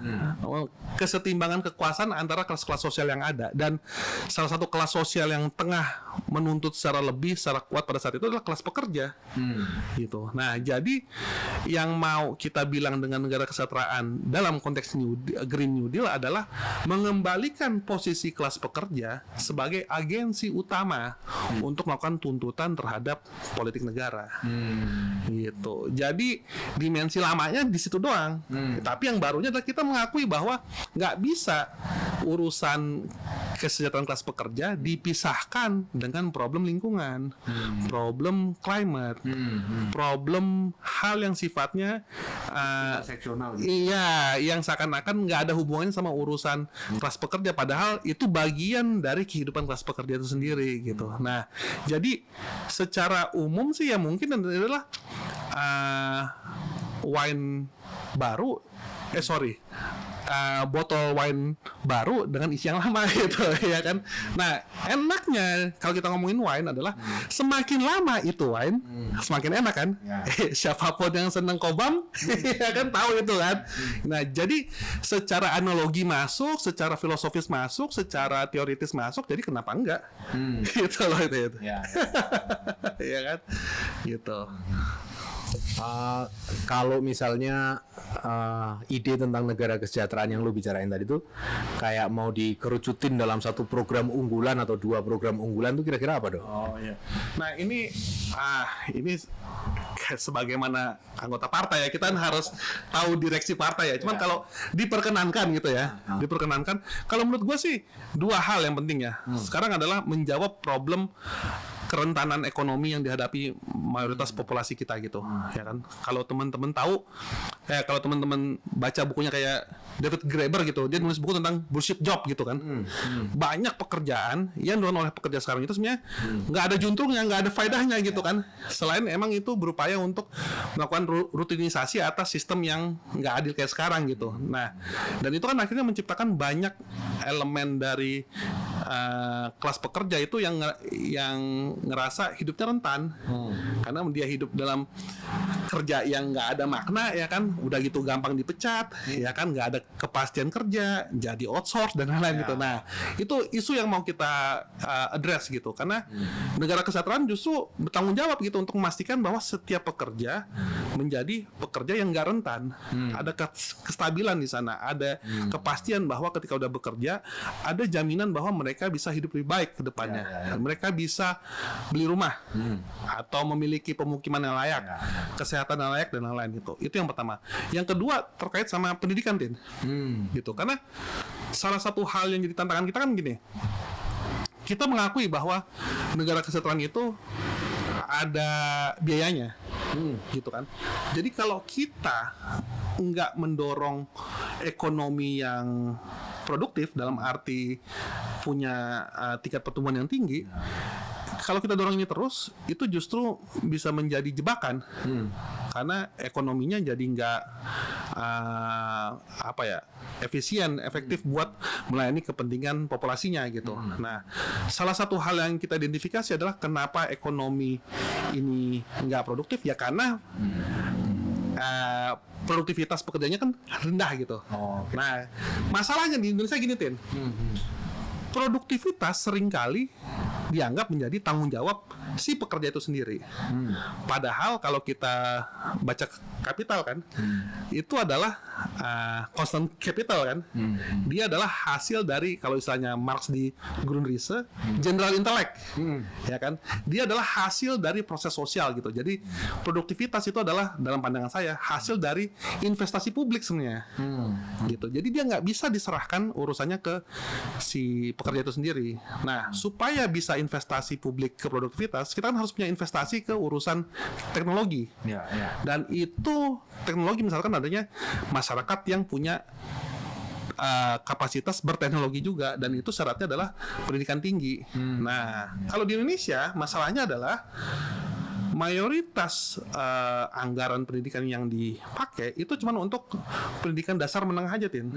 kesetimbangan kekuasaan antara kelas-kelas sosial yang ada, dan salah satu kelas sosial yang tengah menuntut secara lebih, secara kuat pada saat itu adalah kelas pekerja, gitu. Nah, jadi yang mau kita bilang dengan negara kesejahteraan dalam konteks Green New Deal adalah mengembalikan posisi kelas pekerja sebagai agensi utama untuk melakukan tuntutan terhadap politik negara, gitu. Jadi dimensi lamanya di situ doang, tapi yang barunya adalah kita mengakui bahwa nggak bisa urusan kesejahteraan kelas pekerja dipisahkan dengan problem lingkungan, problem climate, problem hal yang sifatnya seksional gitu. iya, yang seakan-akan nggak ada hubungannya sama urusan kelas pekerja, padahal itu bagian dari kehidupan kelas pekerja itu sendiri, gitu. Nah, jadi secara umum sih ya mungkin adalah wine baru, botol wine baru dengan isi yang lama gitu, ya kan. Nah, enaknya kalau kita ngomongin wine adalah semakin lama itu wine, semakin enak kan. Siapapun yang seneng kobam, ya kan tahu itu kan. Nah, jadi secara analogi masuk, secara filosofis masuk, secara teoritis masuk, jadi kenapa enggak? Gitu loh itu. Ya kan, gitu. Kalau misalnya ide tentang negara kesejahteraan yang lu bicarain tadi tuh kayak mau dikerucutin dalam satu program unggulan atau 2 program unggulan tuh kira-kira apa dong? Oh iya. Nah ini sebagaimana anggota partai ya, kita kan harus tahu direksi partai ya. Cuman kalau diperkenankan gitu ya, diperkenankan. Kalau menurut gue sih 2 hal yang penting ya. Sekarang adalah menjawab problem kerentanan ekonomi yang dihadapi mayoritas populasi kita gitu, ya kan. Kalau teman-teman tahu, kalau teman-teman baca bukunya kayak David Graeber gitu, dia nulis buku tentang bullshit job gitu kan. Banyak pekerjaan yang dilakukan oleh pekerja sekarang itu sebenarnya nggak ada juntrungnya, nggak ada faedahnya gitu kan. Selain emang itu berupaya untuk melakukan rutinisasi atas sistem yang nggak adil kayak sekarang gitu. Nah, dan itu kan akhirnya menciptakan banyak elemen dari kelas pekerja itu yang ngerasa hidupnya rentan, karena dia hidup dalam kerja yang nggak ada makna, ya kan. Udah gitu gampang dipecat, ya kan, nggak ada kepastian kerja, jadi outsource dan lain-lain gitu. Nah, itu isu yang mau kita address gitu, karena negara kesejahteraan justru bertanggung jawab gitu untuk memastikan bahwa setiap pekerja menjadi pekerja yang nggak rentan, ada kestabilan di sana, ada kepastian bahwa ketika udah bekerja ada jaminan bahwa mereka bisa hidup lebih baik ke depannya, mereka bisa beli rumah atau memiliki pemukiman yang layak, kesehatan yang layak dan lain-lain gitu. Itu yang pertama. Yang kedua terkait sama pendidikan, Tin. Gitu. Karena salah satu hal yang jadi tantangan kita kan gini. Kita mengakui bahwa negara kesejahteraan itu ada biayanya. Gitu kan. Jadi kalau kita nggak mendorong ekonomi yang produktif dalam arti punya tingkat pertumbuhan yang tinggi, kalau kita dorong ini terus, itu justru bisa menjadi jebakan, karena ekonominya jadi nggak efisien, efektif buat melayani kepentingan populasinya gitu. Nah, salah satu hal yang kita identifikasi adalah kenapa ekonomi ini nggak produktif, ya karena produktivitas pekerjaannya kan rendah gitu. Nah, masalahnya di Indonesia gini, Tin. Produktivitas seringkali dianggap menjadi tanggung jawab si pekerja itu sendiri. Padahal kalau kita baca kapital kan, itu adalah constant capital kan. Dia adalah hasil dari, kalau istilahnya Marx di Grundrisse, general intellect, ya kan. Dia adalah hasil dari proses sosial gitu. Jadi produktivitas itu adalah, dalam pandangan saya, hasil dari investasi publik sebenarnya, gitu. Jadi dia nggak bisa diserahkan urusannya ke si pekerja itu sendiri. Nah, supaya bisa investasi publik ke produktivitas, kita kan harus punya investasi ke urusan teknologi. Dan itu teknologi misalkan adanya masyarakat yang punya kapasitas berteknologi juga, dan itu syaratnya adalah pendidikan tinggi. Nah, kalau di Indonesia masalahnya adalah mayoritas anggaran pendidikan yang dipakai itu cuma untuk pendidikan dasar menengah aja, Tin.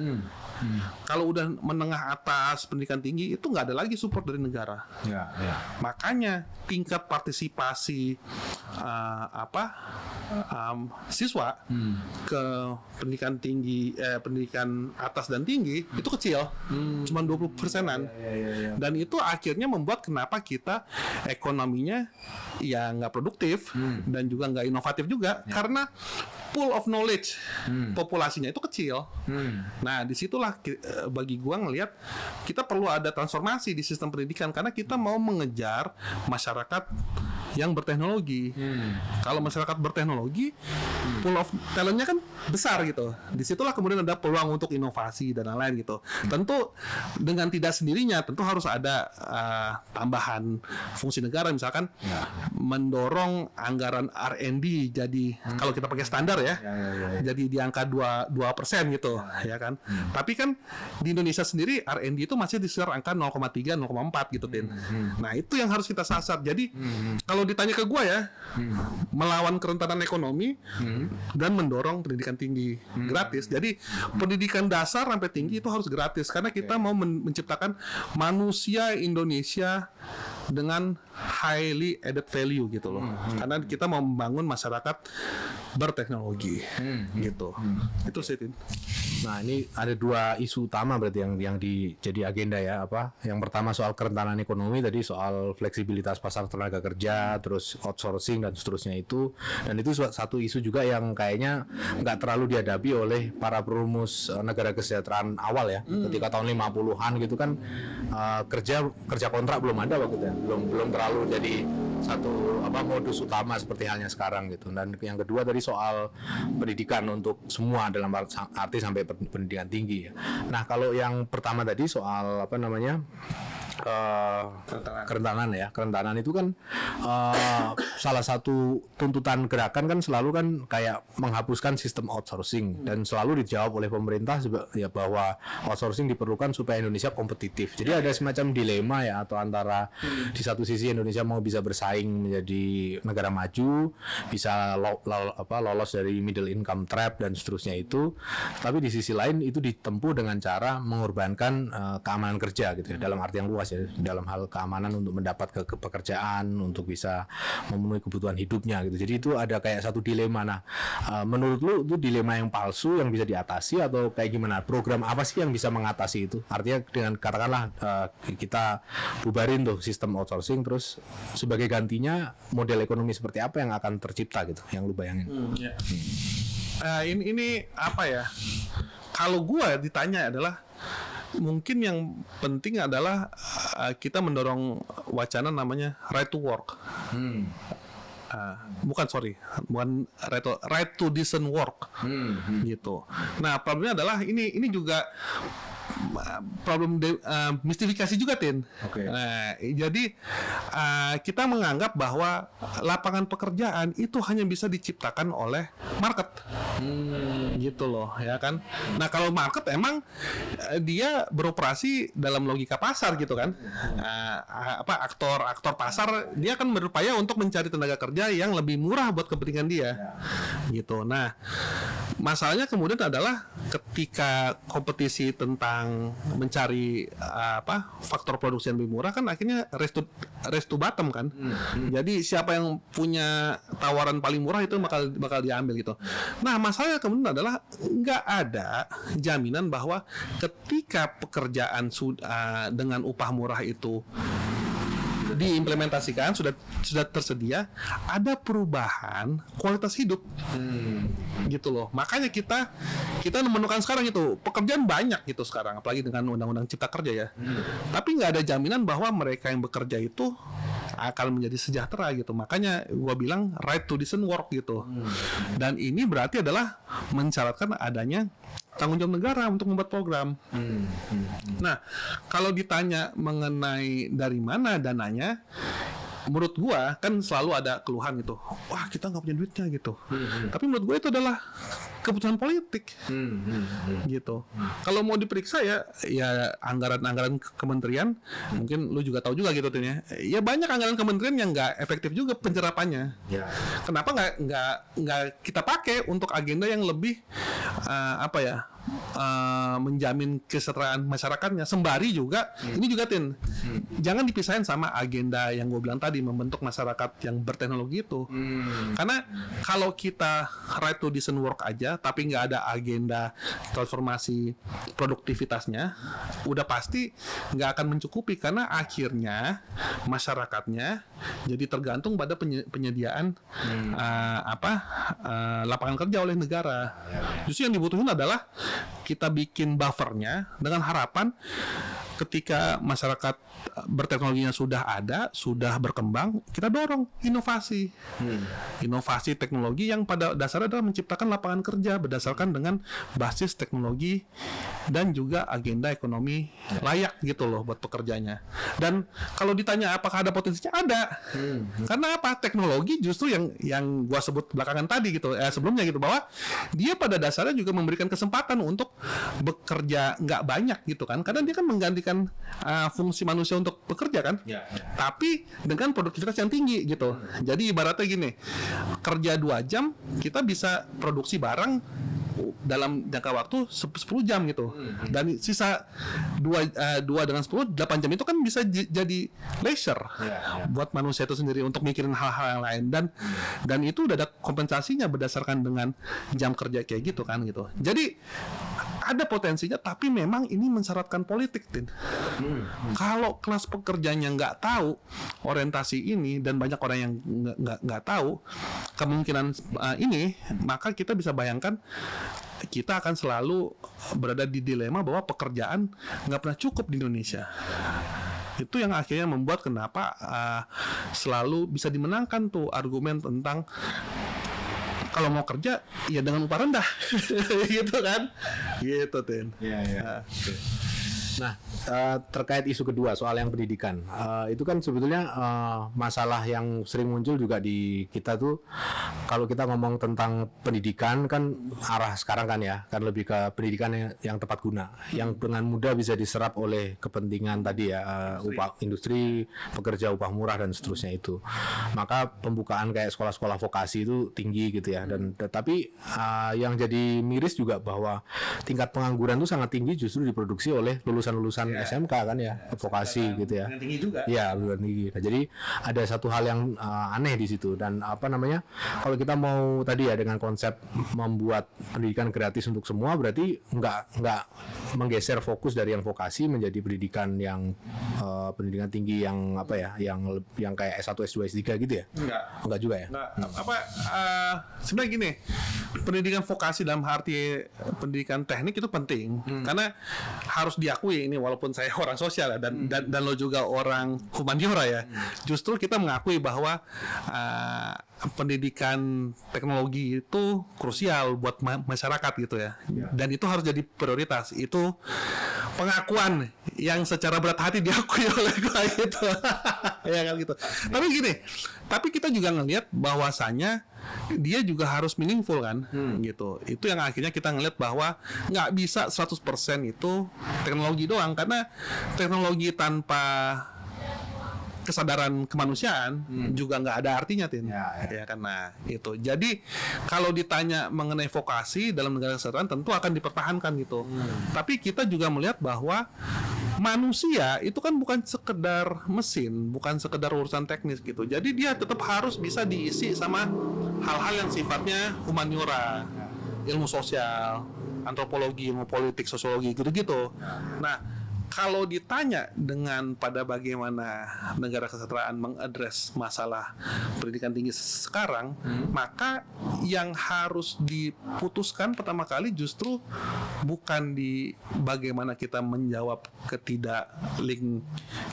Kalau udah menengah atas, pendidikan tinggi itu nggak ada lagi support dari negara. Ya, ya. Makanya tingkat partisipasi siswa ke pendidikan tinggi, pendidikan atas dan tinggi itu kecil, cuma 20%-an. Dan itu akhirnya membuat kenapa kita ekonominya ya nggak produktif dan juga nggak inovatif juga karena pool of knowledge populasinya itu kecil. Nah, disitulah bagi gua ngelihat kita perlu ada transformasi di sistem pendidikan karena kita mau mengejar masyarakat yang berteknologi. Kalau masyarakat berteknologi, pool of talentnya kan besar gitu. Disitulah kemudian ada peluang untuk inovasi dan lain-lain gitu. Tentu dengan tidak sendirinya, tentu harus ada tambahan fungsi negara, misalkan mendorong anggaran R&D jadi kalau kita pakai standar ya, jadi di angka 2% gitu, ya kan. Tapi kan di Indonesia sendiri R&D itu masih di sekitar angka 0,3, 0,4 gitu, Tin. Nah, itu yang harus kita sasar. Jadi kalau ditanya ke gua ya, melawan kerentanan ekonomi dan mendorong pendidikan tinggi gratis. Jadi pendidikan dasar sampai tinggi itu harus gratis karena kita mau menciptakan manusia Indonesia dengan highly added value gitu loh. Karena kita mau membangun masyarakat berteknologi gitu. Itu sih, Tin. Nah, ini ada dua isu utama berarti yang jadi agenda ya, apa? Yang pertama soal kerentanan ekonomi, tadi soal fleksibilitas pasar tenaga kerja, terus outsourcing dan seterusnya itu. Dan itu satu isu juga yang kayaknya nggak terlalu dihadapi oleh para perumus negara kesejahteraan awal ya. Ketika tahun 50-an gitu kan kerja kontrak belum ada waktu itu ya. Belum terlalu jadi satu modus utama seperti halnya sekarang gitu. Dan yang kedua tadi soal pendidikan untuk semua dalam arti sampai pendidikan tinggi ya. Nah, kalau yang pertama tadi soal kerentanan itu kan salah satu tuntutan gerakan kan selalu kan kayak menghapuskan sistem outsourcing dan selalu dijawab oleh pemerintah ya bahwa outsourcing diperlukan supaya Indonesia kompetitif. Jadi ada semacam dilema ya, atau antara di satu sisi Indonesia mau bisa bersaing menjadi negara maju, bisa lolos dari middle income trap dan seterusnya itu, tapi di sisi lain itu ditempuh dengan cara mengorbankan keamanan kerja gitu ya, dalam arti yang luas ya, dalam hal keamanan untuk mendapat pekerjaan, untuk bisa memenuhi kebutuhan hidupnya gitu. Jadi itu ada kayak satu dilema. Nah, menurut lu itu dilema yang palsu yang bisa diatasi atau kayak gimana? Program apa sih yang bisa mengatasi itu? Artinya dengan katakanlah kita bubarin tuh sistem outsourcing, terus sebagai gantinya model ekonomi seperti apa yang akan tercipta gitu, yang lu bayangin? Ini apa ya? Kalau gua ditanya adalah mungkin yang penting adalah kita mendorong wacana namanya right to work. Bukan right to decent work gitu. Nah, problemnya adalah ini juga problem mistifikasi juga, Tin. Jadi kita menganggap bahwa lapangan pekerjaan itu hanya bisa diciptakan oleh market, gitu loh, ya kan. Nah, kalau market emang dia beroperasi dalam logika pasar gitu kan. Aktor pasar dia akan berupaya untuk mencari tenaga kerja yang lebih murah buat kepentingan dia, gitu. Nah, masalahnya kemudian adalah ketika kompetisi tentang mencari faktor produksi yang lebih murah kan akhirnya race to bottom kan. Jadi siapa yang punya tawaran paling murah itu bakal diambil gitu. Nah, masalahnya kemudian adalah nggak ada jaminan bahwa ketika pekerjaan dengan upah murah itu diimplementasikan, sudah tersedia, ada perubahan kualitas hidup, gitu loh. Makanya kita menemukan sekarang itu pekerjaan banyak gitu sekarang, apalagi dengan undang-undang Cipta Kerja ya. Tapi nggak ada jaminan bahwa mereka yang bekerja itu akan menjadi sejahtera gitu. Makanya gua bilang right to decent work gitu. Dan ini berarti adalah mensyaratkan adanya tanggung jawab negara untuk membuat program. Nah, kalau ditanya mengenai dari mana dananya, menurut gua kan selalu ada keluhan gitu, wah kita nggak punya duitnya gitu. Tapi menurut gua itu adalah keputusan politik gitu. Kalau mau diperiksa ya anggaran kementerian, mungkin lu juga tahu juga gitu Tin ya. Ya banyak anggaran kementerian yang nggak efektif juga penyerapannya. Ya. Kenapa nggak kita pakai untuk agenda yang lebih menjamin kesejahteraan masyarakatnya, sembari juga ini juga Tin, jangan dipisahin sama agenda yang gue bilang tadi, membentuk masyarakat yang berteknologi itu. Karena kalau kita right to decent work aja tapi nggak ada agenda transformasi produktivitasnya, udah pasti nggak akan mencukupi, karena akhirnya masyarakatnya jadi tergantung pada penyediaan lapangan kerja oleh negara. Justru yang dibutuhin adalah kita bikin buffernya dengan harapan ketika masyarakat berteknologinya sudah ada, sudah berkembang, kita dorong inovasi. Inovasi teknologi yang pada dasarnya adalah menciptakan lapangan kerja berdasarkan dengan basis teknologi dan juga agenda ekonomi layak gitu loh buat pekerjanya. Dan kalau ditanya apakah ada potensinya, ada. Karena apa? Teknologi justru yang gua sebut belakangan tadi gitu, sebelumnya gitu, bahwa dia pada dasarnya juga memberikan kesempatan untuk bekerja nggak banyak gitu kan, karena dia kan menggantikan fungsi manusia untuk bekerja kan, tapi dengan produktivitas yang tinggi gitu. Jadi ibaratnya gini, kerja 2 jam kita bisa produksi barang dalam jangka waktu 10 jam gitu, dan sisa 2 dengan 10, 8 jam itu kan bisa jadi leisure buat manusia itu sendiri untuk mikirin hal-hal yang lain, dan itu udah ada kompensasinya berdasarkan dengan jam kerja kayak gitu kan gitu. Jadi ada potensinya, tapi memang ini mensyaratkan politik, Tin. Kalau kelas pekerjanya nggak tahu orientasi ini, dan banyak orang yang nggak tahu kemungkinan ini, maka kita bisa bayangkan kita akan selalu berada di dilema bahwa pekerjaan nggak pernah cukup di Indonesia. Itu yang akhirnya membuat kenapa selalu bisa dimenangkan tuh argumen tentang kalau mau kerja ya dengan upah rendah gitu kan, gitu Tin. Nah, terkait isu kedua soal yang pendidikan, itu kan sebetulnya masalah yang sering muncul juga di kita tuh. Kalau kita ngomong tentang pendidikan kan arah sekarang kan ya, kan lebih ke pendidikan yang tepat guna, yang dengan mudah bisa diserap oleh kepentingan tadi ya, upah industri, pekerja upah murah dan seterusnya itu. Maka pembukaan kayak sekolah-sekolah vokasi itu tinggi gitu ya, dan tetapi yang jadi miris juga bahwa tingkat pengangguran itu sangat tinggi justru diproduksi oleh lulusan SMK kan ya, vokasi gitu ya. Tinggi juga. Ya, tinggi. Nah, jadi ada satu hal yang aneh di situ, dan kalau kita mau tadi ya dengan konsep membuat pendidikan gratis untuk semua, berarti nggak menggeser fokus dari yang vokasi menjadi pendidikan yang pendidikan tinggi yang yang kayak S1, S2, S3 gitu ya? Enggak juga ya? Sebenarnya gini, pendidikan vokasi dalam arti pendidikan teknik itu penting, karena harus diakui ini, walaupun saya orang sosial ya, dan lo juga orang humaniora ya, justru kita mengakui bahwa pendidikan teknologi itu krusial buat masyarakat gitu ya, dan itu harus jadi prioritas. Itu pengakuan yang secara berat hati diakui oleh gue gitu. Ya kan gitu. Tapi gini, tapi kita juga ngelihat bahwasanya dia juga harus meaningful kan, gitu. Itu yang akhirnya kita ngelihat bahwa nggak bisa 100% itu teknologi doang, karena teknologi tanpa kesadaran kemanusiaan juga nggak ada artinya, Tin. Ya karena itu. Jadi kalau ditanya mengenai vokasi dalam negara kesejahteraan, tentu akan dipertahankan gitu. Tapi kita juga melihat bahwa manusia itu kan bukan sekedar mesin, bukan sekedar urusan teknis gitu. Jadi dia tetap harus bisa diisi sama hal-hal yang sifatnya humaniora, ilmu sosial, antropologi, ilmu politik, sosiologi gitu-gitu. Nah, kalau ditanya dengan pada bagaimana negara kesejahteraan mengadres masalah pendidikan tinggi sekarang, maka yang harus diputuskan pertama kali justru bukan di bagaimana kita menjawab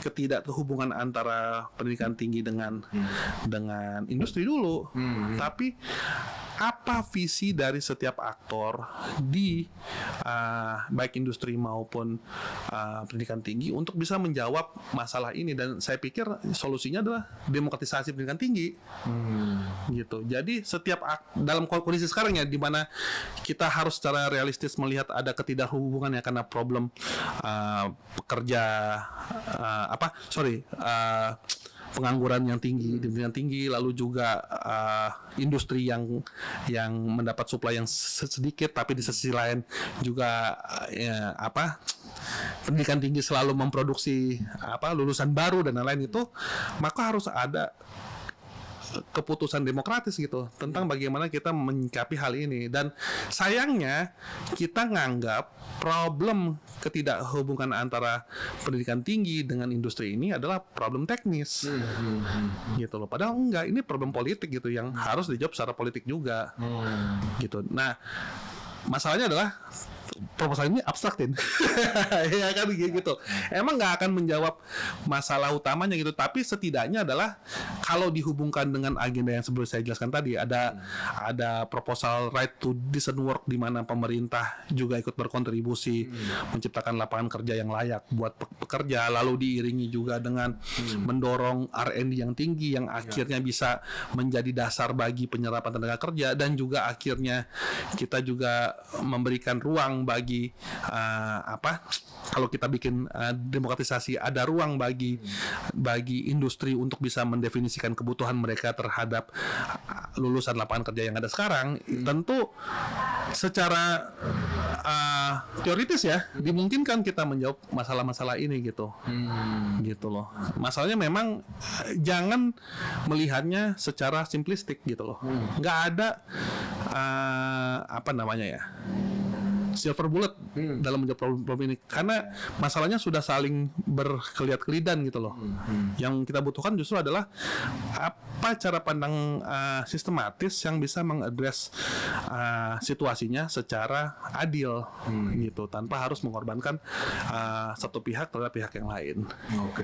ketidakterhubungan antara pendidikan tinggi dengan industri dulu, tapi apa visi dari setiap aktor di baik industri maupun pendidikan tinggi untuk bisa menjawab masalah ini, dan saya pikir solusinya adalah demokratisasi pendidikan tinggi. Gitu. Jadi setiap dalam kondisi sekarang ya, di mana kita harus secara realistis melihat ada ketidakhubungannya karena problem pekerja pengangguran yang tinggi, pendidikan tinggi, lalu juga industri yang mendapat supply yang sedikit, tapi di sisi lain juga pendidikan tinggi selalu memproduksi lulusan baru dan lain-lain itu, maka harus ada keputusan demokratis gitu tentang bagaimana kita menyikapi hal ini. Dan sayangnya kita nganggap problem ketidakhubungan antara pendidikan tinggi dengan industri ini adalah problem teknis gitu loh, padahal enggak, ini problem politik gitu yang harus dijawab secara politik juga gitu. Nah, masalahnya adalah proposal ini abstraktin ya kan gitu. Emang nggak akan menjawab masalah utamanya gitu, tapi setidaknya adalah kalau dihubungkan dengan agenda yang sebelum saya jelaskan tadi, ada proposal right to decent work di mana pemerintah juga ikut berkontribusi menciptakan lapangan kerja yang layak buat pekerja, lalu diiringi juga dengan mendorong R&D yang tinggi yang akhirnya bisa menjadi dasar bagi penyerapan tenaga kerja, dan juga akhirnya kita juga memberikan ruang bagi kalau kita bikin demokratisasi, ada ruang bagi industri untuk bisa mendefinisikan kebutuhan mereka terhadap lulusan lapangan kerja yang ada sekarang. Tentu secara teoritis ya dimungkinkan kita menjawab masalah-masalah ini gitu. Gitu loh. Masalahnya memang jangan melihatnya secara simplistik gitu loh. Nggak ada silver bullet dalam menjawab problem ini, karena masalahnya sudah saling berkeliat-kelidan gitu loh. Yang kita butuhkan justru adalah apa cara pandang sistematis yang bisa mengadres situasinya secara adil gitu, tanpa harus mengorbankan satu pihak terhadap pihak yang lain.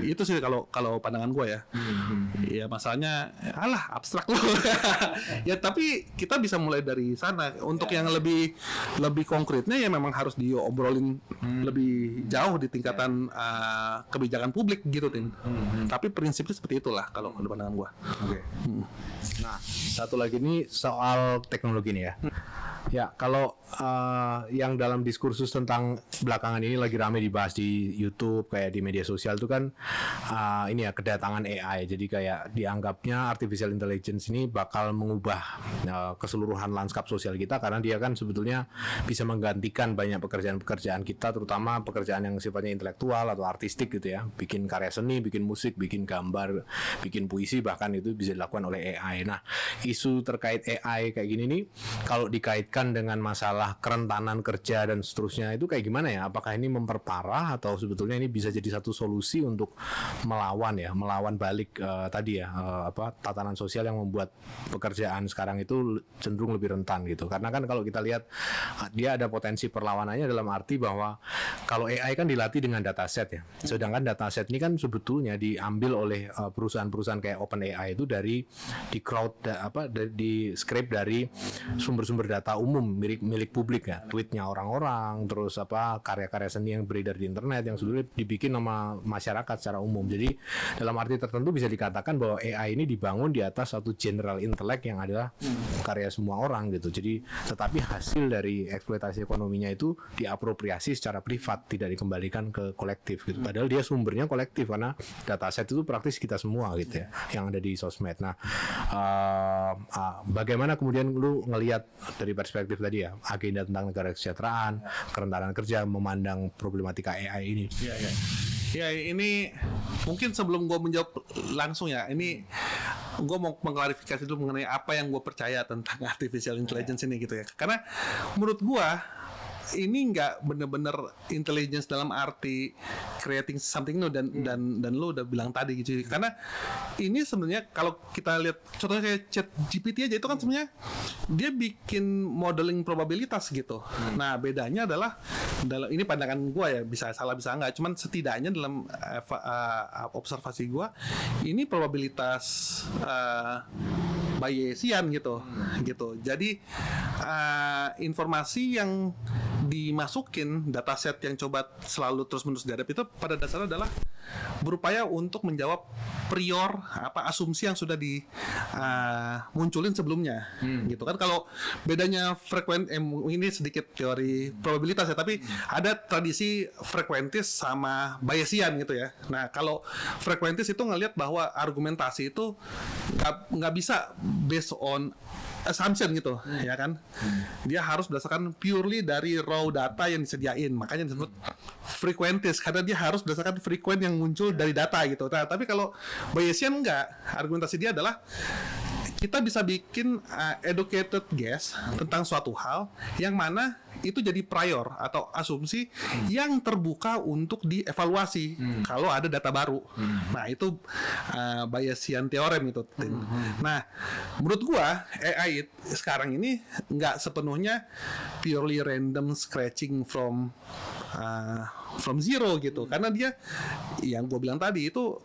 Itu sih kalau pandangan gue ya. Ya masalahnya abstrak loh. Ya tapi kita bisa mulai dari sana. Untuk yang lebih konkretnya ya memang harus diobrolin lebih jauh di tingkatan kebijakan publik gitu, Tin. Tapi prinsipnya seperti itulah kalau dari pandangan gua. Nah, satu lagi nih soal teknologi nih ya. Ya, kalau yang dalam diskursus tentang belakangan ini lagi ramai dibahas di YouTube, kayak di media sosial itu kan ini ya, kedatangan AI. Jadi kayak dianggapnya artificial intelligence ini bakal mengubah keseluruhan lanskap sosial kita, karena dia kan sebetulnya bisa menggantikan banyak pekerjaan-pekerjaan kita, terutama pekerjaan yang sifatnya intelektual atau artistik gitu ya. Bikin karya seni, bikin musik, bikin gambar, bikin puisi, bahkan itu bisa dilakukan oleh AI. Nah, isu terkait AI kayak gini nih, kalau dikaitkan dengan masalah kerentanan kerja dan seterusnya, itu kayak gimana ya? Apakah ini memperparah atau sebetulnya ini bisa jadi satu solusi untuk melawan balik tadi ya, tatanan sosial yang membuat pekerjaan sekarang itu cenderung lebih rentan gitu. Karena kan kalau kita lihat dia ada potensi perlawanannya dalam arti bahwa kalau AI kan dilatih dengan dataset ya. Sedangkan dataset ini kan sebetulnya diambil oleh perusahaan-perusahaan kayak OpenAI itu di scrape dari sumber-sumber data umum milik publik ya. Tweetnya orang-orang, terus karya-karya seni yang beredar di internet yang sebetulnya dibikin sama masyarakat secara umum. Jadi dalam arti tertentu bisa dikatakan bahwa AI ini dibangun di atas satu general intellect yang adalah karya semua orang gitu. Jadi tetapi hasil dari eksploitasi ekonominya itu diapropriasi secara privat, tidak dikembalikan ke kolektif gitu. Padahal dia sumbernya kolektif karena dataset itu praktis kita semua gitu ya, yang ada di sosmed. Nah, bagaimana kemudian lu ngelihat dari perspektif tadi ya, agenda tentang negara kesejahteraan, kerentanan kerja, memandang problematika AI ini? Ya ini mungkin sebelum gue menjawab langsung ya, ini gue mau mengklarifikasi dulu mengenai apa yang gue percaya tentang artificial intelligence ini gitu ya. Karena menurut gue ini nggak bener-bener intelligence dalam arti creating something new dan lu udah bilang tadi gitu. Karena ini sebenarnya kalau kita lihat contohnya kayak ChatGPT aja itu kan sebenarnya dia bikin modeling probabilitas gitu. Nah, bedanya adalah dalam ini pandangan gua ya, bisa salah bisa enggak, cuman setidaknya dalam observasi gua ini probabilitas Bayesian gitu. Jadi informasi yang dimasukin dataset yang coba selalu terus-menerus dihadapi itu pada dasarnya adalah berupaya untuk menjawab prior asumsi yang sudah munculin sebelumnya gitu kan. Kalau bedanya ini sedikit teori probabilitas ya, tapi ada tradisi frekuentis sama Bayesian gitu ya. Nah, kalau frekuentis itu ngelihat bahwa argumentasi itu nggak bisa based on assumption gitu, ya kan? Dia harus berdasarkan purely dari raw data yang disediain. Makanya disebut frequentis, karena dia harus berdasarkan frekuen yang muncul dari data gitu. Nah, tapi kalau Bayesian enggak, argumentasi dia adalah kita bisa bikin educated guess tentang suatu hal yang mana itu jadi prior atau asumsi yang terbuka untuk dievaluasi kalau ada data baru. Nah, itu Bayesian theorem itu. Nah, menurut gua AI sekarang ini nggak sepenuhnya purely random scratching from zero gitu, karena dia yang gue bilang tadi itu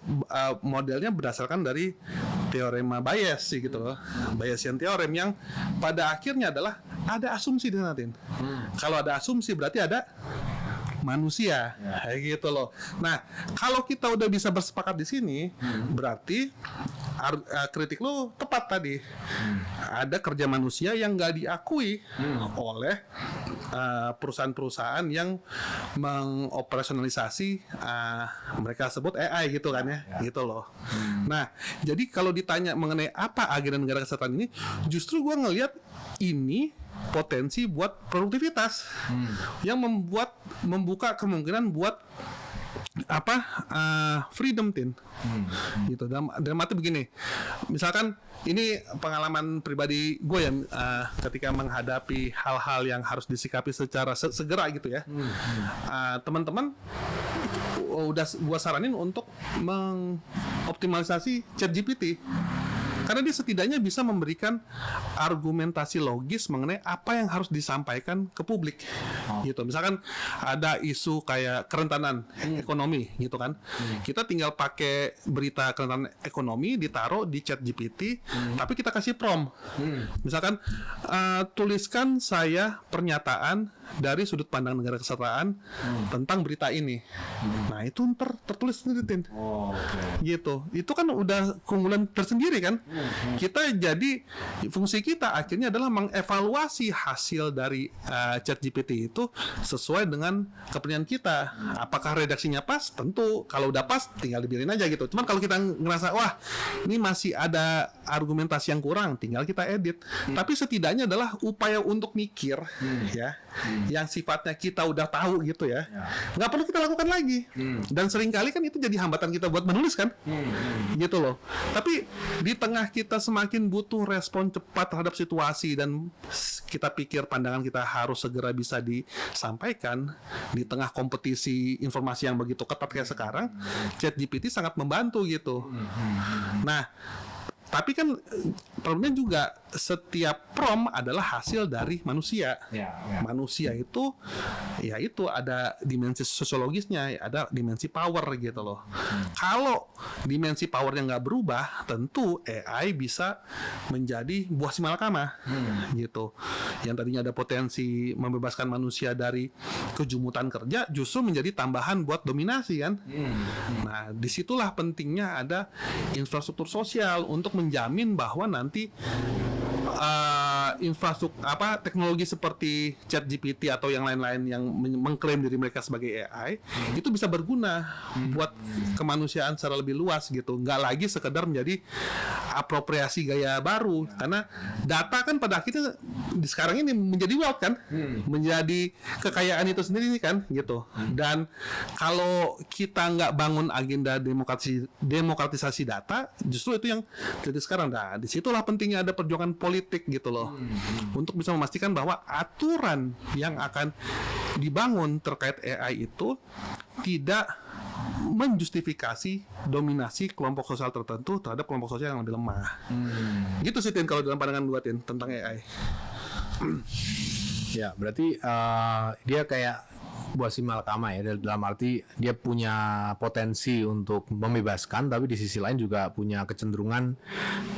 modelnya berdasarkan dari teorema Bayes sih gitu loh, Bayesian theorem yang pada akhirnya adalah ada asumsi di sana. Kalau ada asumsi berarti ada manusia, kayak gitu loh. Nah, kalau kita udah bisa bersepakat di sini, berarti kritik lo tepat tadi. Ada kerja manusia yang nggak diakui oleh perusahaan-perusahaan yang mengoperasionalisasi mereka sebut AI gitu kan ya, gitu loh. Nah, jadi kalau ditanya mengenai apa agenda negara kesehatan ini, justru gue ngelihat ini potensi buat produktivitas yang membuka kemungkinan buat freedom gitu. Dalam arti begini, misalkan ini pengalaman pribadi gue ya, ketika menghadapi hal-hal yang harus disikapi secara segera gitu ya, teman-teman udah gue saranin untuk mengoptimalisasi ChatGPT. Karena dia setidaknya bisa memberikan argumentasi logis mengenai apa yang harus disampaikan ke publik, gitu. Misalkan ada isu kayak kerentanan ekonomi, gitu kan. Kita tinggal pakai berita kerentanan ekonomi, ditaruh di ChatGPT, tapi kita kasih prompt. Misalkan tuliskan saya pernyataan dari sudut pandang negara kesejahteraan tentang berita ini. Nah, itu tertulis sendiri, gitu. Itu kan udah keunggulan tersendiri kan. Kita jadi fungsi kita akhirnya adalah mengevaluasi hasil dari ChatGPT itu sesuai dengan kepentingan kita. Apakah redaksinya pas? Tentu. Kalau udah pas tinggal dibiarin aja gitu. Cuman kalau kita ngerasa wah ini masih ada argumentasi yang kurang, tinggal kita edit. Tapi setidaknya adalah upaya untuk mikir ya, yang sifatnya kita udah tahu gitu ya. Nggak perlu kita lakukan lagi. Dan seringkali kan itu jadi hambatan kita buat menulis kan. Gitu loh. Tapi di tengah kita semakin butuh respon cepat terhadap situasi dan kita pikir pandangan kita harus segera bisa disampaikan di tengah kompetisi informasi yang begitu ketat kayak sekarang, ChatGPT sangat membantu gitu. Nah, tapi kan problemnya juga setiap prompt adalah hasil dari manusia. Manusia itu ya itu ada dimensi sosiologisnya, ada dimensi power gitu loh. Kalau dimensi powernya nggak berubah, tentu AI bisa menjadi buah si malakama gitu. Yang tadinya ada potensi membebaskan manusia dari kejumutan kerja, justru menjadi tambahan buat dominasi kan. Nah, disitulah pentingnya ada infrastruktur sosial untuk menjamin bahwa nanti infrastruktur teknologi seperti ChatGPT atau yang lain-lain yang mengklaim diri mereka sebagai AI itu bisa berguna buat kemanusiaan secara lebih luas gitu, nggak lagi sekedar menjadi apropriasi gaya baru, karena data kan pada akhirnya di sekarang ini menjadi wealth kan, menjadi kekayaan itu sendiri kan gitu. Dan kalau kita nggak bangun agenda demokratisasi data, justru itu yang terjadi sekarang. Nah, disitulah pentingnya ada perjuangan politik gitu loh. untuk bisa memastikan bahwa aturan yang akan dibangun terkait AI itu tidak menjustifikasi dominasi kelompok sosial tertentu terhadap kelompok sosial yang lebih lemah. Gitu sih Tin, kalau dalam pandangan gua Tin tentang AI. Ya, berarti dia kayak buah si malakama ya, dalam arti dia punya potensi untuk membebaskan, tapi di sisi lain juga punya kecenderungan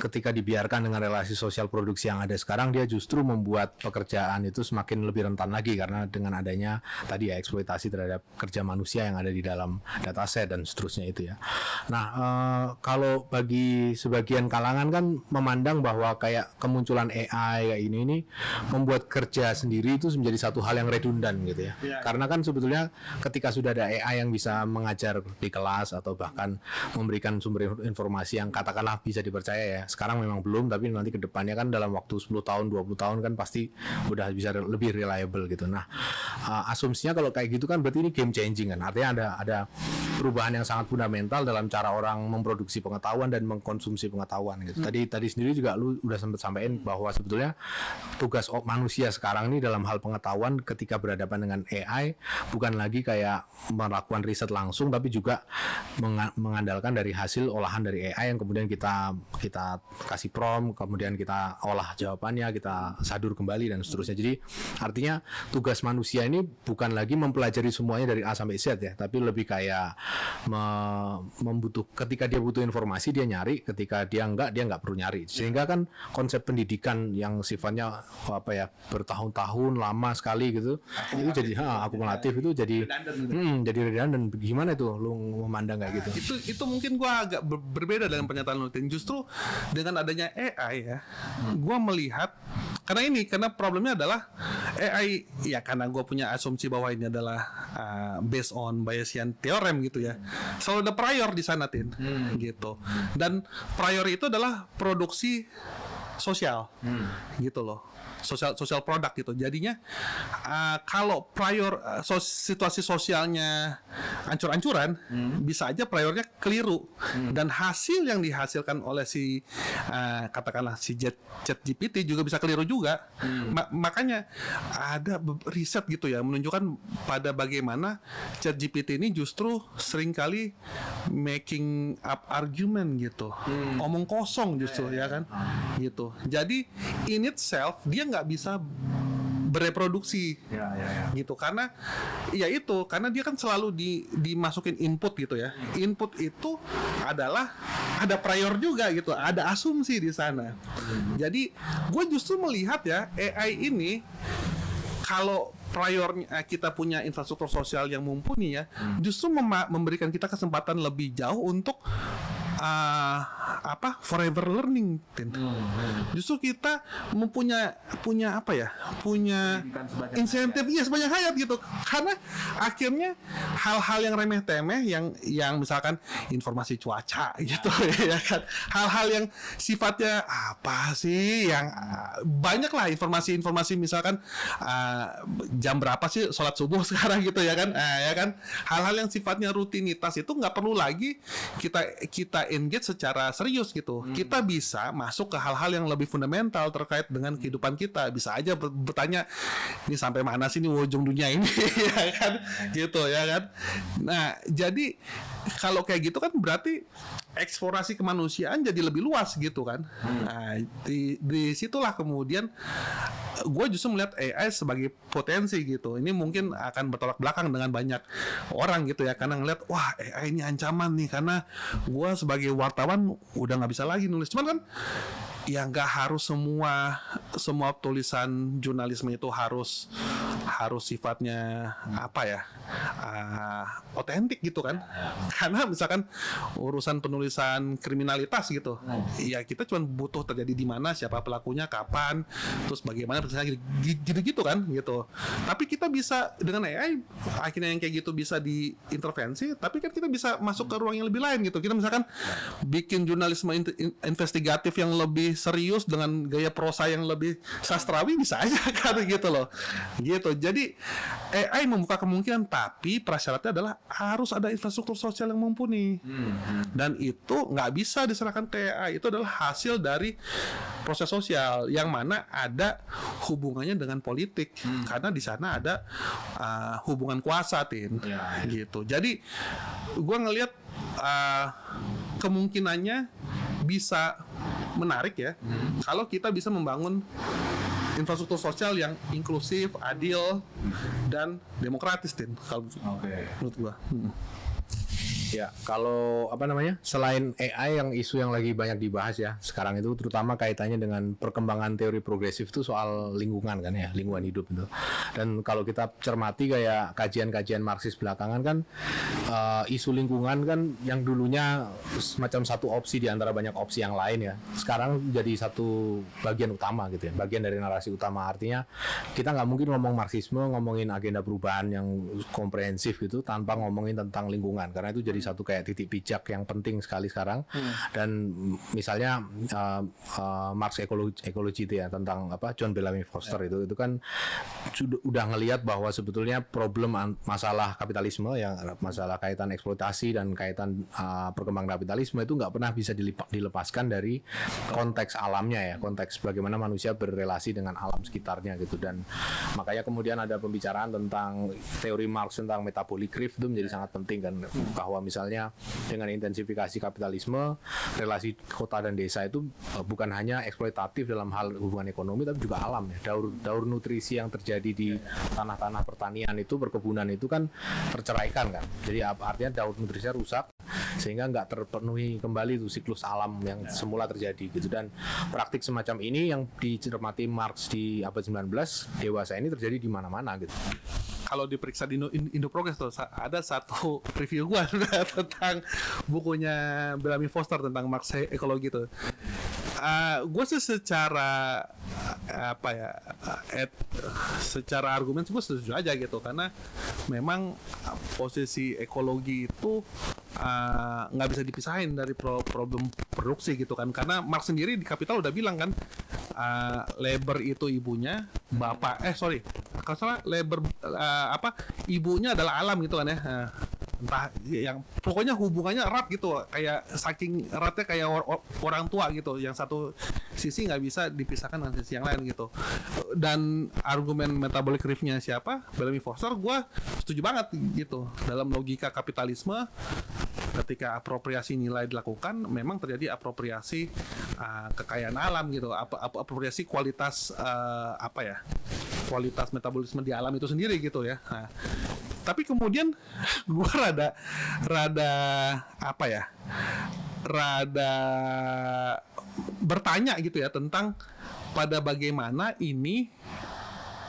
ketika dibiarkan dengan relasi sosial produksi yang ada sekarang, dia justru membuat pekerjaan itu semakin lebih rentan lagi karena dengan adanya tadi ya eksploitasi terhadap kerja manusia yang ada di dalam dataset dan seterusnya itu ya. Nah, kalau bagi sebagian kalangan kan memandang bahwa kayak kemunculan AI kayak ini membuat kerja sendiri itu menjadi satu hal yang redundan gitu ya. Karena kan sebetulnya ketika sudah ada AI yang bisa mengajar di kelas atau bahkan memberikan sumber informasi yang katakanlah bisa dipercaya ya. Sekarang memang belum, tapi nanti ke depannya kan dalam waktu 10 tahun, 20 tahun kan pasti udah bisa lebih reliable gitu. Nah, asumsinya kalau kayak gitu kan berarti ini game changing kan. Artinya ada perubahan yang sangat fundamental dalam cara orang memproduksi pengetahuan dan mengkonsumsi pengetahuan gitu. Tadi sendiri juga lu udah sempat sampaikan bahwa sebetulnya tugas manusia sekarang ini dalam hal pengetahuan ketika berhadapan dengan AI bukan lagi kayak melakukan riset langsung, tapi juga mengandalkan dari hasil olahan dari AI yang kemudian kita kasih prompt, kemudian kita olah jawabannya, kita sadur kembali dan seterusnya. Jadi artinya tugas manusia ini bukan lagi mempelajari semuanya dari A sampai Z ya, tapi lebih kayak ketika dia butuh informasi dia nyari, ketika dia nggak perlu nyari. Sehingga kan konsep pendidikan yang sifatnya apa ya bertahun-tahun lama sekali gitu, itu jadi akumulatif itu jadi redundant. Gimana itu lu memandang kayak gitu? Itu mungkin gua agak berbeda dengan pernyataan lu. Justru dengan adanya AI ya, gua melihat karena problemnya adalah AI ya, karena gua punya asumsi bahwa ini adalah based on Bayesian theorem gitu ya. Selalu ada prior di sana Tin, gitu. Dan prior itu adalah produksi sosial, gitu loh. Sosial produk gitu. Jadinya kalau prior situasi sosialnya ancur-ancuran, bisa aja priornya keliru dan hasil yang dihasilkan oleh si katakanlah si ChatGPT juga bisa keliru juga. Makanya ada riset gitu ya menunjukkan pada bagaimana ChatGPT ini justru seringkali making up argument gitu, omong kosong justru ya kan, gitu. Jadi in itself dia nggak bisa bereproduksi gitu, karena dia kan selalu dimasukin input gitu ya. Input itu adalah ada prior juga gitu, ada asumsi di sana. Jadi gue justru melihat ya AI ini, kalau priornya kita punya infrastruktur sosial yang mumpuni ya, justru memberikan kita kesempatan lebih jauh untuk forever learning, Tin. Justru kita punya insentif sebanyak hayat gitu, karena akhirnya hal-hal yang remeh temeh yang misalkan informasi cuaca gitu ya kan, hal-hal yang sifatnya apa sih yang banyak lah informasi misalkan jam berapa sih sholat subuh sekarang gitu ya kan, hal-hal yang sifatnya rutinitas itu nggak perlu lagi kita engage secara serius gitu. Kita bisa masuk ke hal-hal yang lebih fundamental terkait dengan kehidupan kita. Bisa aja bertanya, ini sampai mana sih ini ujung dunia ini ya kan, gitu ya kan. Nah, jadi kalau kayak gitu kan berarti eksplorasi kemanusiaan jadi lebih luas gitu kan. Nah, di situlah kemudian gue justru melihat AI sebagai potensi gitu. Ini mungkin akan bertolak belakang dengan banyak orang gitu ya, karena ngeliat wah AI ini ancaman nih, karena gue sebagai wartawan udah nggak bisa lagi nulis. Cuman kan ya nggak harus semua tulisan jurnalisme itu harus sifatnya otentik gitu kan. Karena misalkan urusan penulisan kriminalitas gitu, ya kita cuma butuh terjadi di mana, siapa pelakunya, kapan, terus bagaimana gitu kan gitu. Tapi kita bisa dengan AI akhirnya yang kayak gitu bisa diintervensi, tapi kan kita bisa masuk ke ruang yang lebih lain gitu. Kita misalkan bikin jurnalisme investigatif yang lebih serius dengan gaya prosa yang lebih sastrawi, bisa aja kan gitu loh. Gitu. Jadi AI membuka kemungkinan, tapi prasyaratnya adalah harus ada infrastruktur sosial yang mumpuni. Dan itu nggak bisa diserahkan ke AI. Itu adalah hasil dari proses sosial yang mana ada hubungannya dengan politik, karena di sana ada hubungan kuasa, Tin. Gitu. Jadi gua ngelihat kemungkinannya bisa menarik ya, kalau kita bisa membangun infrastruktur sosial yang inklusif, adil, dan demokratis, Tin. Kalau menurut gua. Ya, kalau selain AI yang isu yang lagi banyak dibahas ya sekarang itu, terutama kaitannya dengan perkembangan teori progresif itu soal lingkungan kan ya, lingkungan hidup itu. Dan kalau kita cermati kayak kajian-kajian Marxis belakangan kan, isu lingkungan kan yang dulunya semacam satu opsi di antara banyak opsi yang lain ya, sekarang jadi satu bagian utama gitu ya, bagian dari narasi utama. Artinya kita nggak mungkin ngomong Marxisme, ngomongin agenda perubahan yang komprehensif gitu tanpa ngomongin tentang lingkungan, karena itu jadi satu kayak titik pijak yang penting sekali sekarang. Dan misalnya Marx ekologi itu ya, tentang John Bellamy Foster itu kan udah ngelihat bahwa sebetulnya problem masalah kapitalisme yang masalah kaitan eksploitasi dan kaitan perkembangan kapitalisme itu nggak pernah bisa dilepaskan dari konteks alamnya ya, konteks bagaimana manusia berrelasi dengan alam sekitarnya gitu. Dan makanya kemudian ada pembicaraan tentang teori Marx tentang metabolic drift itu menjadi sangat penting kan, bahwa misalnya dengan intensifikasi kapitalisme, relasi kota dan desa itu bukan hanya eksploitatif dalam hal hubungan ekonomi, tapi juga alam ya. Daur nutrisi yang terjadi di tanah-tanah pertanian itu, perkebunan itu kan terceraikan kan. Jadi artinya daur nutrisinya rusak sehingga nggak terpenuhi kembali itu siklus alam yang semula terjadi gitu. Dan praktik semacam ini yang dicermati Marx di abad 19 dewasa ini terjadi di mana-mana gitu. Kalau diperiksa di Indo Progress tuh ada satu review gua tentang bukunya Bellamy Foster tentang Marx ekologi tuh. Gue sih secara secara argumen gue setuju aja gitu, karena memang posisi ekologi itu nggak bisa dipisahin dari problem produksi gitu kan, karena Marx sendiri di Kapital udah bilang kan, labor itu ibunya, kalau salah labor ibunya adalah alam gitu kan ya. Entah yang pokoknya hubungannya erat gitu, kayak saking eratnya kayak orang tua gitu, yang satu sisi nggak bisa dipisahkan dengan sisi yang lain gitu. Dan argumen metabolic drift-nya siapa, Bellamy Foster, gue setuju banget gitu. Dalam logika kapitalisme, ketika apropriasi nilai dilakukan, memang terjadi apropriasi kekayaan alam gitu, apropriasi kualitas kualitas metabolisme di alam itu sendiri gitu ya. Nah, tapi kemudian gue rada bertanya gitu ya tentang pada bagaimana ini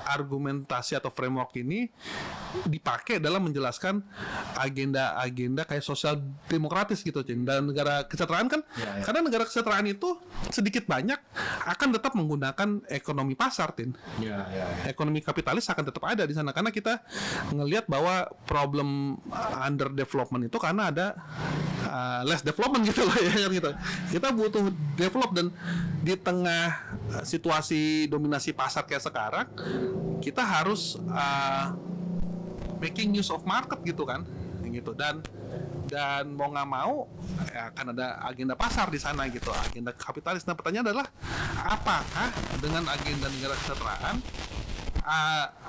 argumentasi atau framework ini dipakai dalam menjelaskan agenda-agenda kayak sosial demokratis gitu, Cin. Dan negara kesejahteraan kan, karena negara kesejahteraan itu sedikit banyak akan tetap menggunakan ekonomi pasar, Tin. Ekonomi kapitalis akan tetap ada di sana, karena kita ngelihat bahwa problem under development itu karena ada less development gitu loh ya gitu. Kita butuh develop, dan di tengah situasi dominasi pasar kayak sekarang, kita harus making use of market gitu kan, gitu. Dan mau nggak mau ya akan ada agenda pasar di sana gitu, agenda kapitalis. Nah, pertanyaan adalah apakah dengan agenda negara kesejahteraan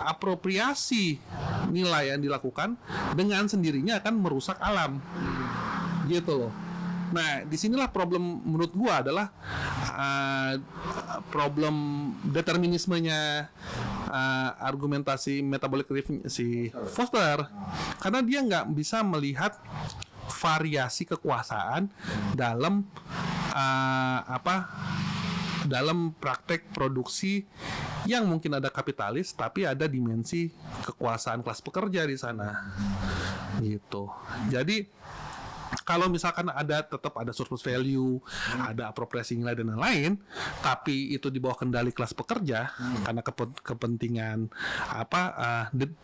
apropriasi nilai yang dilakukan dengan sendirinya akan merusak alam gitu loh. Nah, disinilah problem menurut gua adalah problem determinismenya argumentasi metabolic drift si Foster, karena dia nggak bisa melihat variasi kekuasaan dalam dalam praktek produksi yang mungkin ada kapitalis, tapi ada dimensi kekuasaan kelas pekerja di sana gitu. Jadi kalau misalkan tetap ada surplus value, ada apropriasi nilai dan lain-lain, tapi itu di bawah kendali kelas pekerja karena kepentingan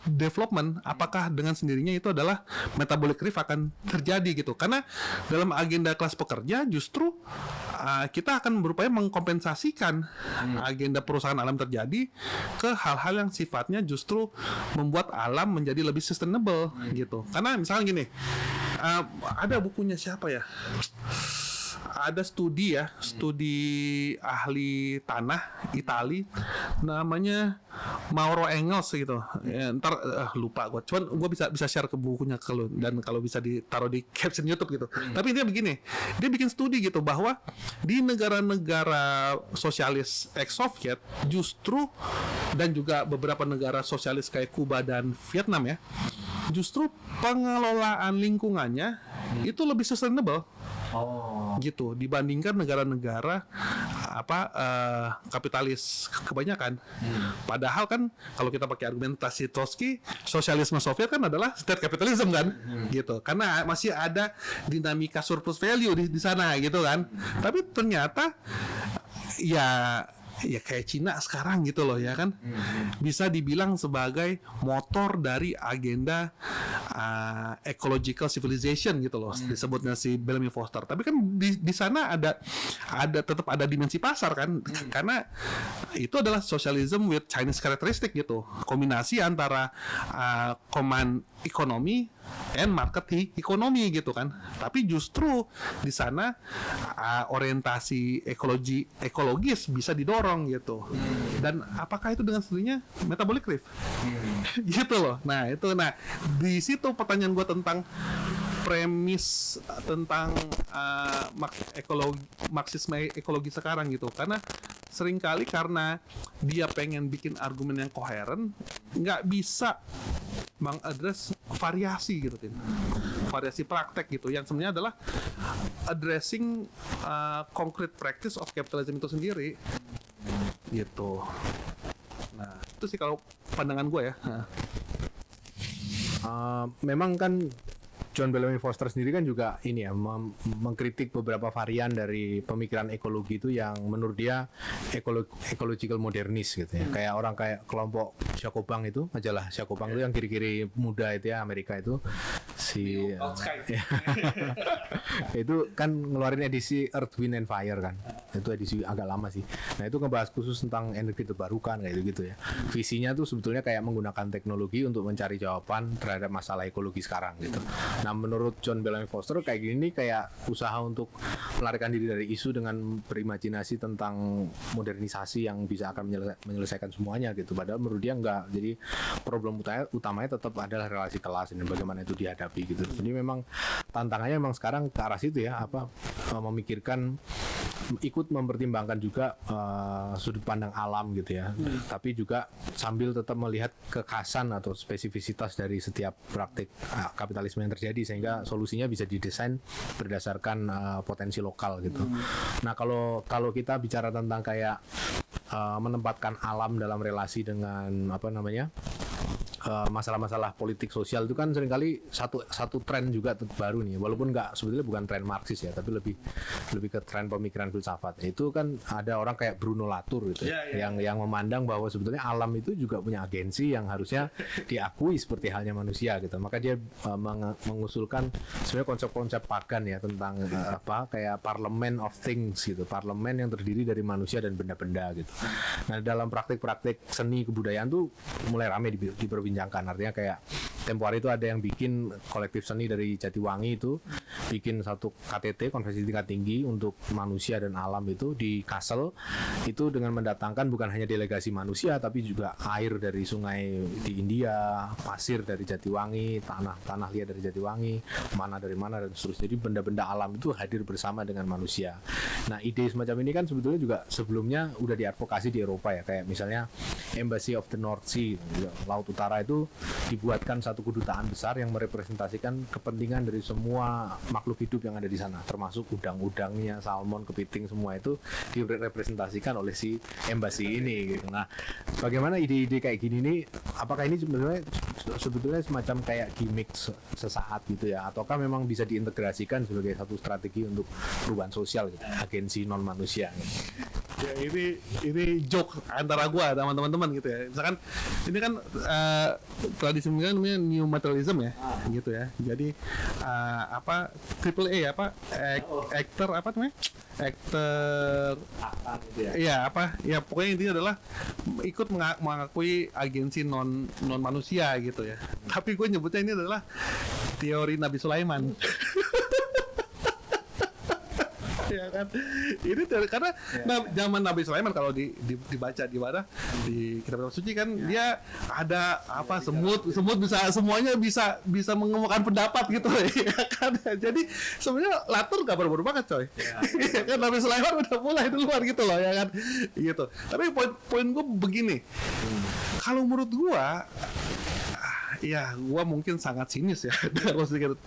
development, apakah dengan sendirinya itu adalah metabolic drift akan terjadi gitu? Karena dalam agenda kelas pekerja justru kita akan berupaya mengkompensasikan agenda perusahaan alam terjadi ke hal-hal yang sifatnya justru membuat alam menjadi lebih sustainable gitu. Karena misalnya gini, ada bukunya siapa ya? Ada studi ahli tanah Itali namanya Mauro Engels gitu. Ya, ntar lupa gue. Cuman gue bisa share ke bukunya ke lu, dan kalau bisa ditaruh di caption YouTube gitu. Tapi dia begini, dia bikin studi gitu bahwa di negara-negara sosialis ex-Soviet justru, dan juga beberapa negara sosialis kayak Kuba dan Vietnam ya, justru pengelolaan lingkungannya itu lebih sustainable. Gitu dibandingkan negara-negara kapitalis kebanyakan. Padahal kan kalau kita pakai argumentasi Trotsky, sosialisme Soviet kan adalah state capitalism kan, gitu. Karena masih ada dinamika surplus value di sana gitu kan. Tapi ternyata ya kayak Cina sekarang gitu loh ya kan, bisa dibilang sebagai motor dari agenda ecological civilization gitu loh, disebutnya si Bellamy Foster. Tapi kan di sana ada tetap ada dimensi pasar kan, karena itu adalah socialism with Chinese characteristic gitu, kombinasi antara command economy and market ekonomi gitu kan. Tapi justru di sana orientasi ekologis bisa didorong gitu. Dan apakah itu dengan sendirinya metabolic cliff? Gitu loh. Nah di situ pertanyaan gue tentang premis tentang marxisme ekologi sekarang gitu. Karena seringkali karena dia pengen bikin argumen yang koheren, nggak bisa mengadres variasi gitu, variasi praktek gitu, yang sebenarnya adalah addressing concrete practice of capitalism itu sendiri gitu. Nah itu sih kalau pandangan gue ya. Memang kan John Bellamy Foster sendiri kan juga ini ya mengkritik beberapa varian dari pemikiran ekologi itu yang menurut dia ecological modernis gitu ya. Kayak orang kayak kelompok Jacobang itu, majalah Jacobang itu yang kiri-kiri muda itu ya, Amerika itu si itu kan ngeluarin edisi Earth, Wind and Fire kan. Itu edisi agak lama sih. Nah, itu ngebahas khusus tentang energi terbarukan kayak gitu ya. Visinya tuh sebetulnya kayak menggunakan teknologi untuk mencari jawaban terhadap masalah ekologi sekarang gitu. Nah, menurut John Bellamy Foster kayak gini kayak usaha untuk melarikan diri dari isu dengan berimajinasi tentang modernisasi yang bisa akan menyelesaikan semuanya gitu. Padahal menurut dia enggak. Jadi problem utamanya tetap adalah relasi kelas dan bagaimana itu dihadapi gitu. Jadi memang tantangannya memang sekarang ke arah situ ya, memikirkan, ikut mempertimbangkan juga sudut pandang alam gitu ya. Tapi juga sambil tetap melihat kekhasan atau spesifisitas dari setiap praktik kapitalisme yang terjadi, sehingga solusinya bisa didesain berdasarkan potensi lokal gitu. Nah, kalau kita bicara tentang kayak menempatkan alam dalam relasi dengan masalah-masalah politik sosial itu kan seringkali satu tren juga baru nih, walaupun sebetulnya bukan tren Marxis ya, tapi lebih ke tren pemikiran filsafat. Itu kan ada orang kayak Bruno Latour gitu, yang memandang bahwa sebetulnya alam itu juga punya agensi yang harusnya diakui seperti halnya manusia gitu. Maka dia mengusulkan sebenarnya konsep-konsep pagan ya tentang kayak parliament of things gitu, parlemen yang terdiri dari manusia dan benda-benda gitu. Nah, dalam praktik-praktik seni kebudayaan tuh mulai ramai diperbincangkan. Artinya kayak tempo hari itu ada yang bikin kolektif seni dari Jatiwangi itu bikin satu KTT, konferensi tingkat tinggi untuk manusia dan alam itu di Kassel, itu dengan mendatangkan bukan hanya delegasi manusia tapi juga air dari sungai di India, pasir dari Jatiwangi, tanah liat dari Jatiwangi, mana dari mana dan seterusnya. Jadi benda-benda alam itu hadir bersama dengan manusia. Nah, ide semacam ini kan sebetulnya juga sebelumnya udah diadvokasi di Eropa ya, kayak misalnya Embassy of the North Sea, Laut Utara itu dibuatkan satu kedutaan besar yang merepresentasikan kepentingan dari semua makhluk hidup yang ada di sana, termasuk udang-udangnya, salmon, kepiting, semua itu direpresentasikan oleh si embassy ini gitu. Nah, bagaimana ide-ide kayak gini nih, apakah ini sebetulnya semacam kayak gimmick sesaat gitu ya, ataukah memang bisa diintegrasikan sebagai satu strategi untuk perubahan sosial gitu, agensi non manusia gitu? Ya, ini joke antara gua sama teman-teman gitu ya. Misalkan ini kan tradisi namanya new materialism ya, gitu ya. Jadi apa triple A apa actor apa namanya? Actor iya apa ya pokoknya intinya adalah ikut mengakui agensi non manusia gitu ya. Tapi gue nyebutnya ini adalah teori Nabi Sulaiman. Ya kan ini karena zaman Nabi Sulaiman kalau dibaca di mana di kitab suci kan dia ada apa semut bisa semuanya bisa mengemukakan pendapat gitu ya kan. Jadi sebenarnya Latur nggak baru-baru banget coy ya kan. Nabi Sulaiman udah mulai duluan gitu loh ya kan gitu. Tapi poin gue begini, kalau menurut gue ya, gua mungkin sangat sinis ya.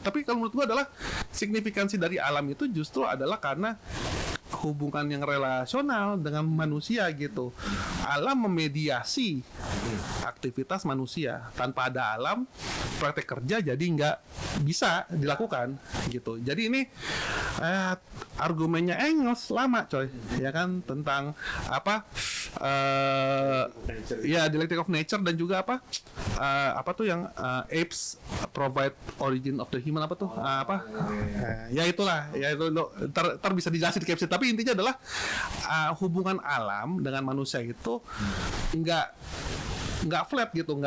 Tapi kalau menurut gua adalah signifikansi dari alam itu justru adalah karena hubungan yang relasional dengan manusia gitu. Alam memediasi aktivitas manusia. Tanpa ada alam, praktek kerja jadi nggak bisa dilakukan gitu. Jadi ini argumennya Engels lama coy, ya kan, tentang apa? Ya dialectic of nature dan juga apa tuh yang apes provide origin of the human apa tuh ya itulah ya itu ntar bisa dijelasin di caption. Tapi intinya adalah hubungan alam dengan manusia itu nggak flat gitu,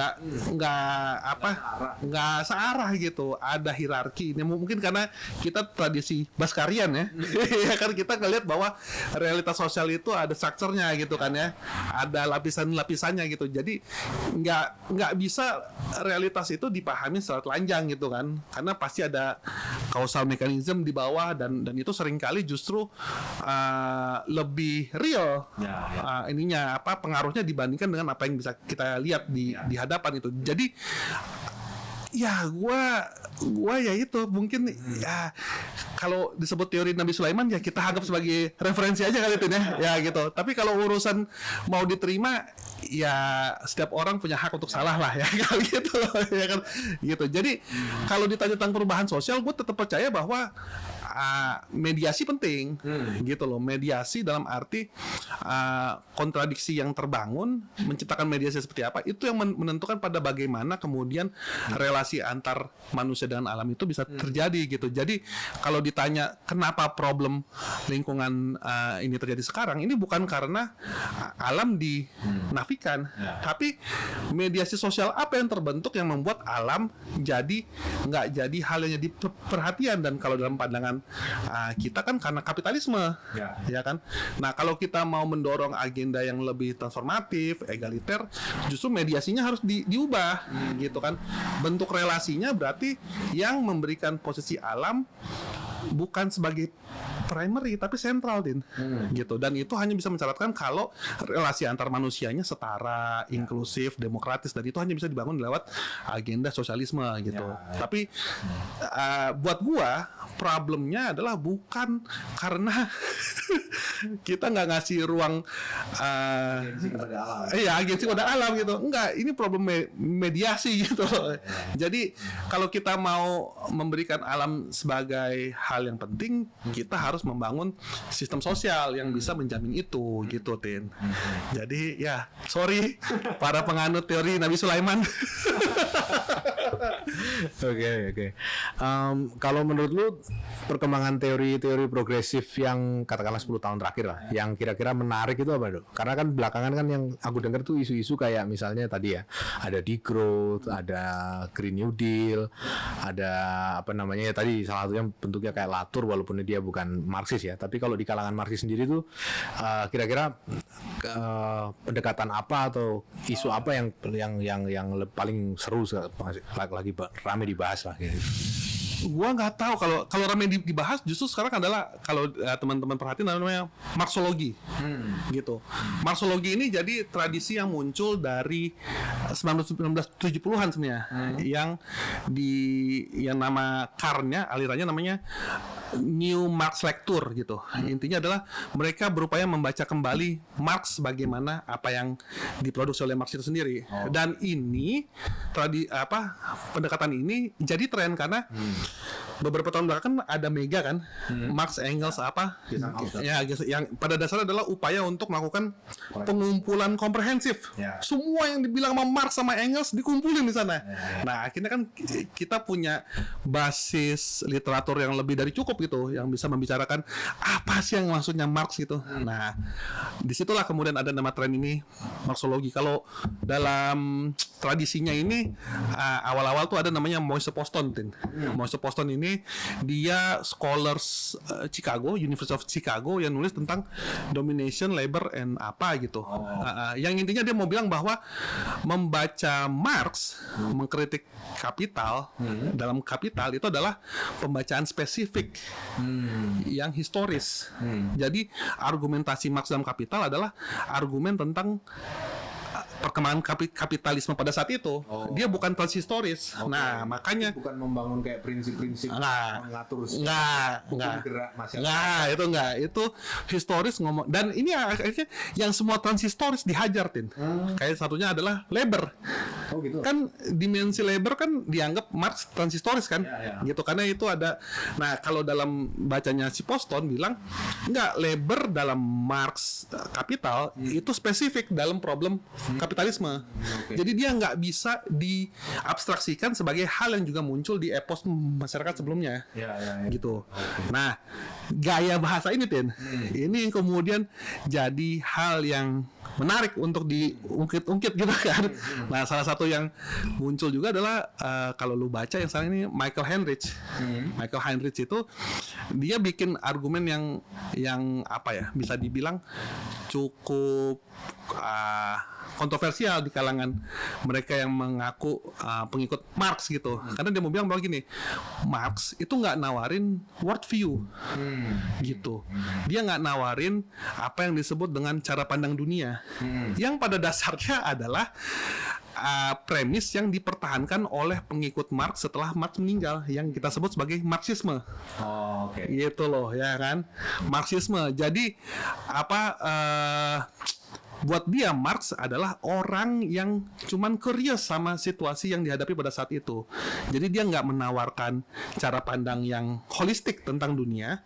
nggak searah gitu, ada hierarki. Ini mungkin karena kita tradisi Baskarian ya, ya kan kita ngelihat bahwa realitas sosial itu ada strukturnya gitu kan ya, ada lapisan-lapisannya gitu. Jadi nggak bisa realitas itu dipahami secara telanjang gitu kan, karena pasti ada causal mechanism di bawah dan itu seringkali justru lebih real ininya pengaruhnya dibandingkan dengan apa yang bisa kita lihat di hadapan itu. Jadi ya gua ya itu mungkin ya kalau disebut teori Nabi Sulaiman ya kita anggap sebagai referensi aja kali itu ya gitu. Tapi kalau urusan mau diterima ya setiap orang punya hak untuk salah lah ya kali gitu loh ya kan gitu. Jadi kalau ditanya tentang perubahan sosial, gue tetap percaya bahwa mediasi penting gitu loh. Mediasi dalam arti kontradiksi yang terbangun menciptakan mediasi seperti apa, itu yang menentukan pada bagaimana kemudian relasi antar manusia dengan alam itu bisa terjadi gitu. Jadi kalau ditanya kenapa problem lingkungan ini terjadi sekarang, ini bukan karena alam dinafikan, tapi mediasi sosial apa yang terbentuk yang membuat alam jadi nggak jadi hal yang jadi perhatian. Dan kalau dalam pandangan kita kan karena kapitalisme ya kan. Nah kalau kita mau mendorong agenda yang lebih transformatif, egaliter, justru mediasinya harus diubah gitu kan. Bentuk relasinya berarti yang memberikan posisi alam bukan sebagai primary tapi sentral gitu. Dan itu hanya bisa mencatatkan kalau relasi antar manusianya setara, inklusif, demokratis, dan itu hanya bisa dibangun lewat agenda sosialisme gitu. Tapi buat gua problemnya adalah bukan karena kita nggak ngasih ruang agensi pada alam gitu. Enggak, ini problem mediasi gitu. Jadi kalau kita mau memberikan alam sebagai hal yang penting, kita harus membangun sistem sosial yang bisa menjamin itu gitu, Tin. Jadi ya sorry para penganut teori Nabi Sulaiman. Oke. Kalau menurut lu perkembangan teori-teori progresif yang katakanlah 10 tahun terakhir lah, yang kira-kira menarik itu apa dok? Karena kan belakangan kan yang aku dengar tuh isu-isu kayak misalnya tadi ya, ada degrowth, ada Green New Deal, ada apa namanya ya tadi salah satunya bentuknya kayak Latur walaupun dia bukan Marxis ya, tapi kalau di kalangan Marxis sendiri tuh kira-kira pendekatan apa atau isu apa yang paling seru lagi ramai dibahas lah gitu. Gua nggak tahu kalau ramai dibahas justru sekarang adalah kalau teman-teman perhatiin namanya Marxologi gitu. Marxologi ini jadi tradisi yang muncul dari 1970-an sebenarnya, yang nama karnya alirannya namanya New Marx Lecture gitu. Intinya adalah mereka berupaya membaca kembali Marx bagaimana apa yang diproduksi oleh Marx itu sendiri. Dan ini pendekatan ini jadi tren karena beberapa tahun belakang ada mega kan, Marx, Engels apa, ya yang pada dasarnya adalah upaya untuk melakukan pengumpulan komprehensif. Semua yang dibilang sama Marx sama Engels dikumpulin di sana. Nah akhirnya kan kita punya basis literatur yang lebih dari cukup gitu, yang bisa membicarakan apa sih yang maksudnya Marx gitu. Nah disitulah kemudian ada nama tren ini Marxologi. Kalau dalam tradisinya ini awal-awal tuh ada namanya Moise Poston. Moise Poston ini dia scholars Chicago, University of Chicago, yang nulis tentang domination, labor, and apa gitu. Yang intinya dia mau bilang bahwa membaca Marx, mengkritik kapital dalam Kapital itu adalah pembacaan spesifik yang historis. Jadi argumentasi Marx dalam Kapital adalah argumen tentang perkembangan kapitalisme pada saat itu. Dia bukan transhistoris. Nah, makanya bukan membangun kayak prinsip-prinsip mengatur gerak masyarakat. Itu enggak. Itu historis ngomong. Dan ini akhirnya yang semua transhistoris dihajar, Tin. Kayak satunya adalah labor. Gitu. Kan dimensi labor kan dianggap Marx transhistoris kan? Gitu, karena itu ada. Nah, kalau dalam bacanya si Poston bilang enggak, labor dalam Marx Kapital itu spesifik dalam problem kapitalisme. Jadi dia nggak bisa diabstraksikan sebagai hal yang juga muncul di epos masyarakat sebelumnya. Gitu. Nah, gaya bahasa ini, Tin, ini kemudian jadi hal yang menarik untuk diungkit-ungkit gitu kan. Nah, salah satu yang muncul juga adalah kalau lu baca yang sekarang ini Michael Heinrich. Michael Heinrich itu dia bikin argumen yang apa ya, bisa dibilang cukup kontroversial di kalangan mereka yang mengaku pengikut Marx gitu. Karena dia mau bilang bahwa gini, Marx itu nggak nawarin worldview gitu. Dia nggak nawarin apa yang disebut dengan cara pandang dunia, yang pada dasarnya adalah premis yang dipertahankan oleh pengikut Marx setelah Marx meninggal, yang kita sebut sebagai Marxisme. Gitu loh, ya kan, Marxisme. Jadi apa? Buat dia Marx adalah orang yang cuman curious sama situasi yang dihadapi pada saat itu. Jadi dia nggak menawarkan cara pandang yang holistik tentang dunia,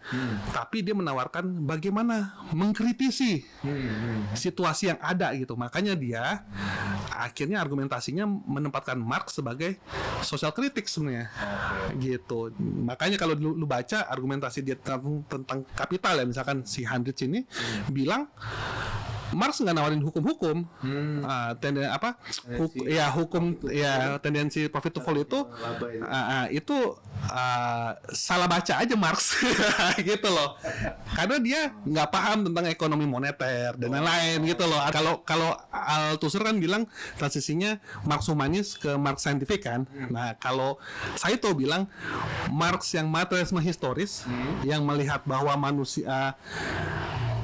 tapi dia menawarkan bagaimana mengkritisi situasi yang ada gitu. Makanya dia akhirnya argumentasinya menempatkan Marx sebagai sosial kritik sebenarnya. Gitu. Makanya kalau lu baca argumentasi dia tentang Kapital ya, misalkan si Heinrich ini bilang Marx nggak nawarin hukum-hukum, tendensi profit to fall itu salah baca aja Marx gitu loh, karena dia nggak paham tentang ekonomi moneter dan lain-lain gitu loh. Kalau Althusser kan bilang transisinya Marx humanis ke Marx saintifik kan. Nah kalau Saito bilang Marx yang materialisme historis, yang melihat bahwa manusia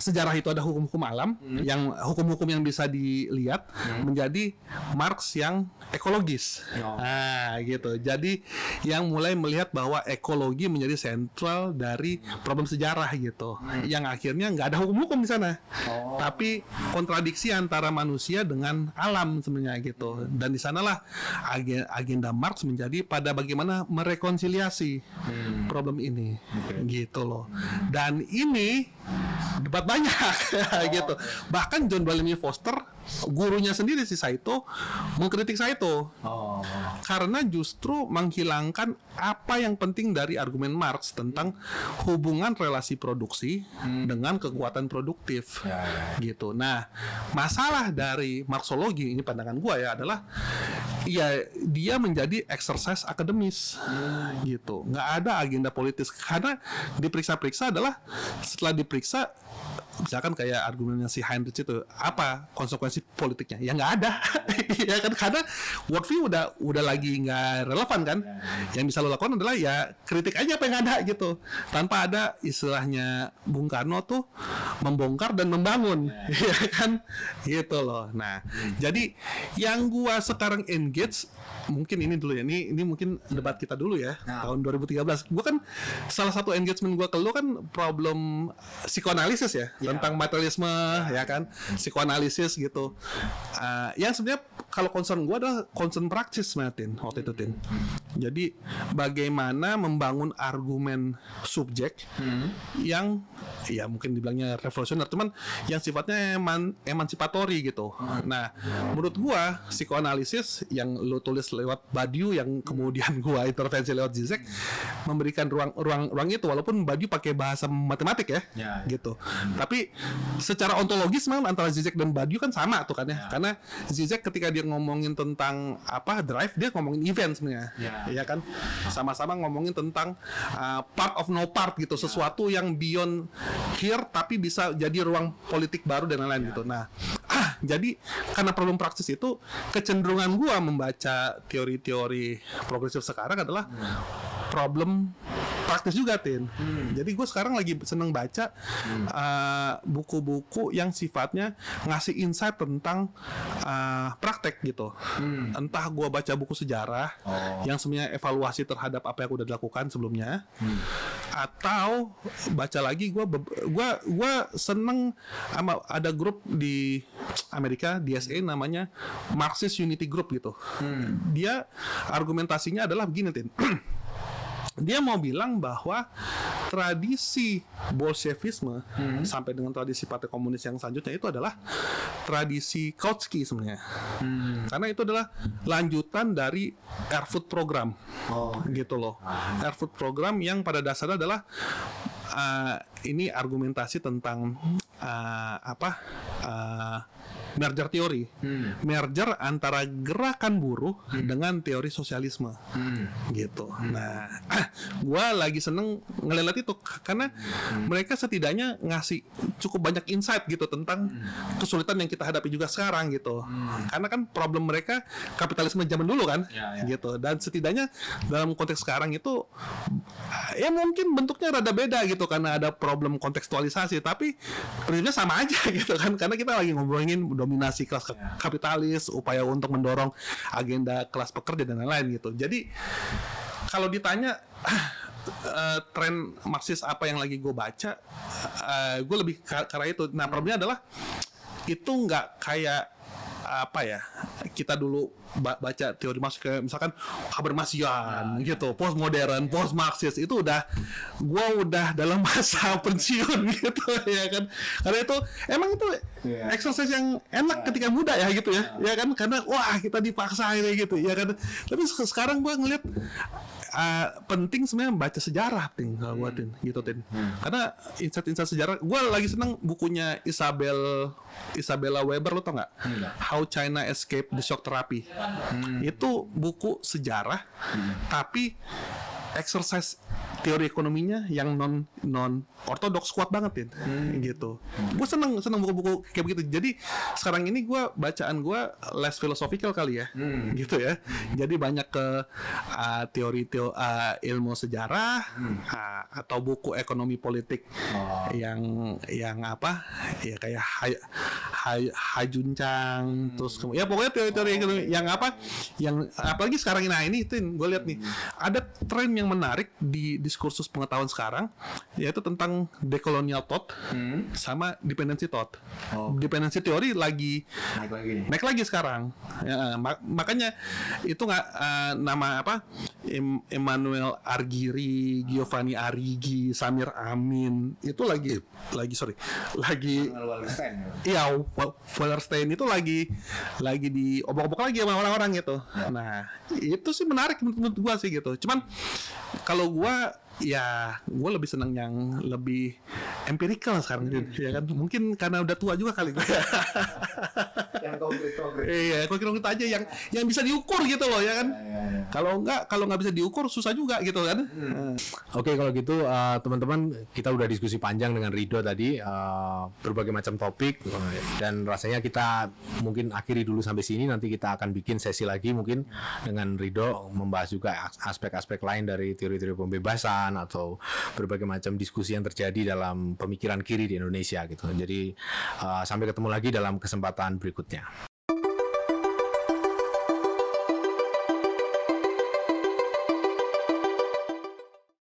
sejarah itu ada hukum-hukum alam, yang hukum-hukum yang bisa dilihat, menjadi Marx yang ekologis. Gitu. Jadi yang mulai melihat bahwa ekologi menjadi sentral dari problem sejarah gitu. Yang akhirnya nggak ada hukum-hukum di sana, tapi kontradiksi antara manusia dengan alam sebenarnya gitu. Dan di sanalah agenda Marx menjadi pada bagaimana merekonsiliasi problem ini, gitu loh. Dan ini debat banyak gitu. Bahkan John Bellamy Foster, gurunya sendiri si Saito, mengkritik Saito karena justru menghilangkan apa yang penting dari argumen Marx tentang hubungan relasi produksi dengan kekuatan produktif. Gitu. Nah, masalah dari Marxologi ini, pandangan gua ya, adalah ya dia menjadi exercise akademis gitu, nggak ada agenda politis. Karena diperiksa-periksa adalah setelah diperiksa, misalkan kayak argumennya si Heinrich itu, apa konsekuensi politiknya? Ya nggak ada. Ya kan, karena worldview udah lagi nggak relevan kan. Yang bisa lo lakukan adalah ya kritik aja apa yang ada gitu, tanpa ada istilahnya Bung Karno tuh membongkar dan membangun. Ya kan, gitu loh. Nah, jadi yang gua sekarang engage, mungkin ini dulu ya, ini mungkin debat kita dulu ya, tahun 2013. Gua kan salah satu engagement gua ke lo kan problem psikoanalisis ya, tentang materialisme ya kan, psikoanalisis gitu. Yang sebenarnya kalau concern gue adalah concern praktis, Martin, waktu itu, Tin. Jadi bagaimana membangun argumen subjek yang ya mungkin dibilangnya revolusioner, cuman yang sifatnya emansipatory gitu. Nah, menurut gue psikoanalisis yang lo tulis lewat Badiou yang kemudian gue intervensi lewat Zizek memberikan ruang itu, walaupun Badiou pakai bahasa matematik ya, gitu. Tapi secara ontologis memang antara Zizek dan Badiou kan sama tuh kan ya. Karena Zizek ketika dia ngomongin tentang drive, dia ngomongin event sebenarnya. Ya kan? Sama-sama ngomongin tentang part of no part gitu, sesuatu yang beyond here tapi bisa jadi ruang politik baru dan lain-lain gitu. Nah, jadi karena problem praktis itu, kecenderungan gua membaca teori-teori progresif sekarang adalah problem praktis juga, Tin. Jadi gue sekarang lagi seneng baca buku-buku yang sifatnya ngasih insight tentang praktek gitu. Entah gue baca buku sejarah yang sebenarnya evaluasi terhadap apa yang udah dilakukan sebelumnya, atau baca lagi gue seneng sama ada grup di Amerika, DSA, namanya Marxist Unity Group gitu. Dia argumentasinya adalah begini, Tin. Dia mau bilang bahwa tradisi Bolshevisme sampai dengan tradisi Partai Komunis yang selanjutnya itu adalah tradisi Kautsky sebenarnya. Karena itu adalah lanjutan dari Erfurt Program. Gitu loh. Erfurt Program yang pada dasarnya adalah ini argumentasi tentang merger teori, merger antara gerakan buruh dengan teori sosialisme, gitu. Nah, gue lagi seneng ngeliat itu karena mereka setidaknya ngasih cukup banyak insight gitu tentang kesulitan yang kita hadapi juga sekarang gitu. Karena kan problem mereka kapitalisme zaman dulu kan, gitu. Dan setidaknya dalam konteks sekarang itu ya mungkin bentuknya rada beda gitu karena ada problem kontekstualisasi, tapi prinsipnya sama aja gitu kan, karena kita lagi ngomongin dominasi kelas kapitalis, upaya untuk mendorong agenda kelas pekerja dan lain-lain gitu. Jadi kalau ditanya tren Marxis apa yang lagi gue baca, gue lebih ke arah itu. Nah, problemnya adalah itu nggak kayak kita dulu baca teori Marx kayak misalkan Habermasian gitu, postmodern, post Marxis, itu gue udah dalam masa pensiun gitu ya kan, karena itu emang itu exercise yang enak ketika muda ya gitu ya kan, karena wah kita dipaksa ini gitu ya kan. Tapi sekarang gue ngeliat penting sebenarnya baca sejarah, Tin, kalau gue, Tin, gitu, Tin. Karena insight sejarah, gue lagi seneng bukunya Isabella Weber, lo tau nggak? How China Escaped the Shock Therapy. Itu buku sejarah, tapi exercise teori ekonominya yang non ortodoks kuat banget, Tin. Gitu. Gue seneng buku-buku kayak begitu. Jadi sekarang ini bacaan gue less philosophical kali ya, gitu ya. Jadi banyak ke teori ilmu sejarah, atau buku ekonomi politik yang ya kayak Hajun Chang, terus ya pokoknya teori-teori ekonomi yang yang apalagi sekarang ini, Tin, gue lihat nih ada tren yang menarik di diskursus pengetahuan sekarang, yaitu tentang decolonial thought sama dependency thought. Dependency teori lagi naik lagi sekarang. Ya, makanya itu nggak nama Emmanuel Argiri, Giovanni Arrighi, Samir Amin itu lagi iya, Wallerstein itu lagi diobok-obok lagi sama orang-orang gitu. Nah, itu sih menarik menurut gua sih gitu. Cuman kalau gua lebih senang yang lebih empirical sekarang gitu, ya kan. Mungkin karena udah tua juga kali. Yang konkret. Iya, konkret aja yang bisa diukur gitu loh, ya kan. Kalau nggak bisa diukur susah juga gitu kan. Oke, kalau gitu teman-teman, kita udah diskusi panjang dengan Ridho tadi, berbagai macam topik, dan rasanya kita mungkin akhiri dulu sampai sini. Nanti kita akan bikin sesi lagi mungkin dengan Ridho, membahas juga aspek-aspek lain dari teori-teori pembebasan atau berbagai macam diskusi yang terjadi dalam pemikiran kiri di Indonesia gitu. Jadi sampai ketemu lagi dalam kesempatan berikutnya.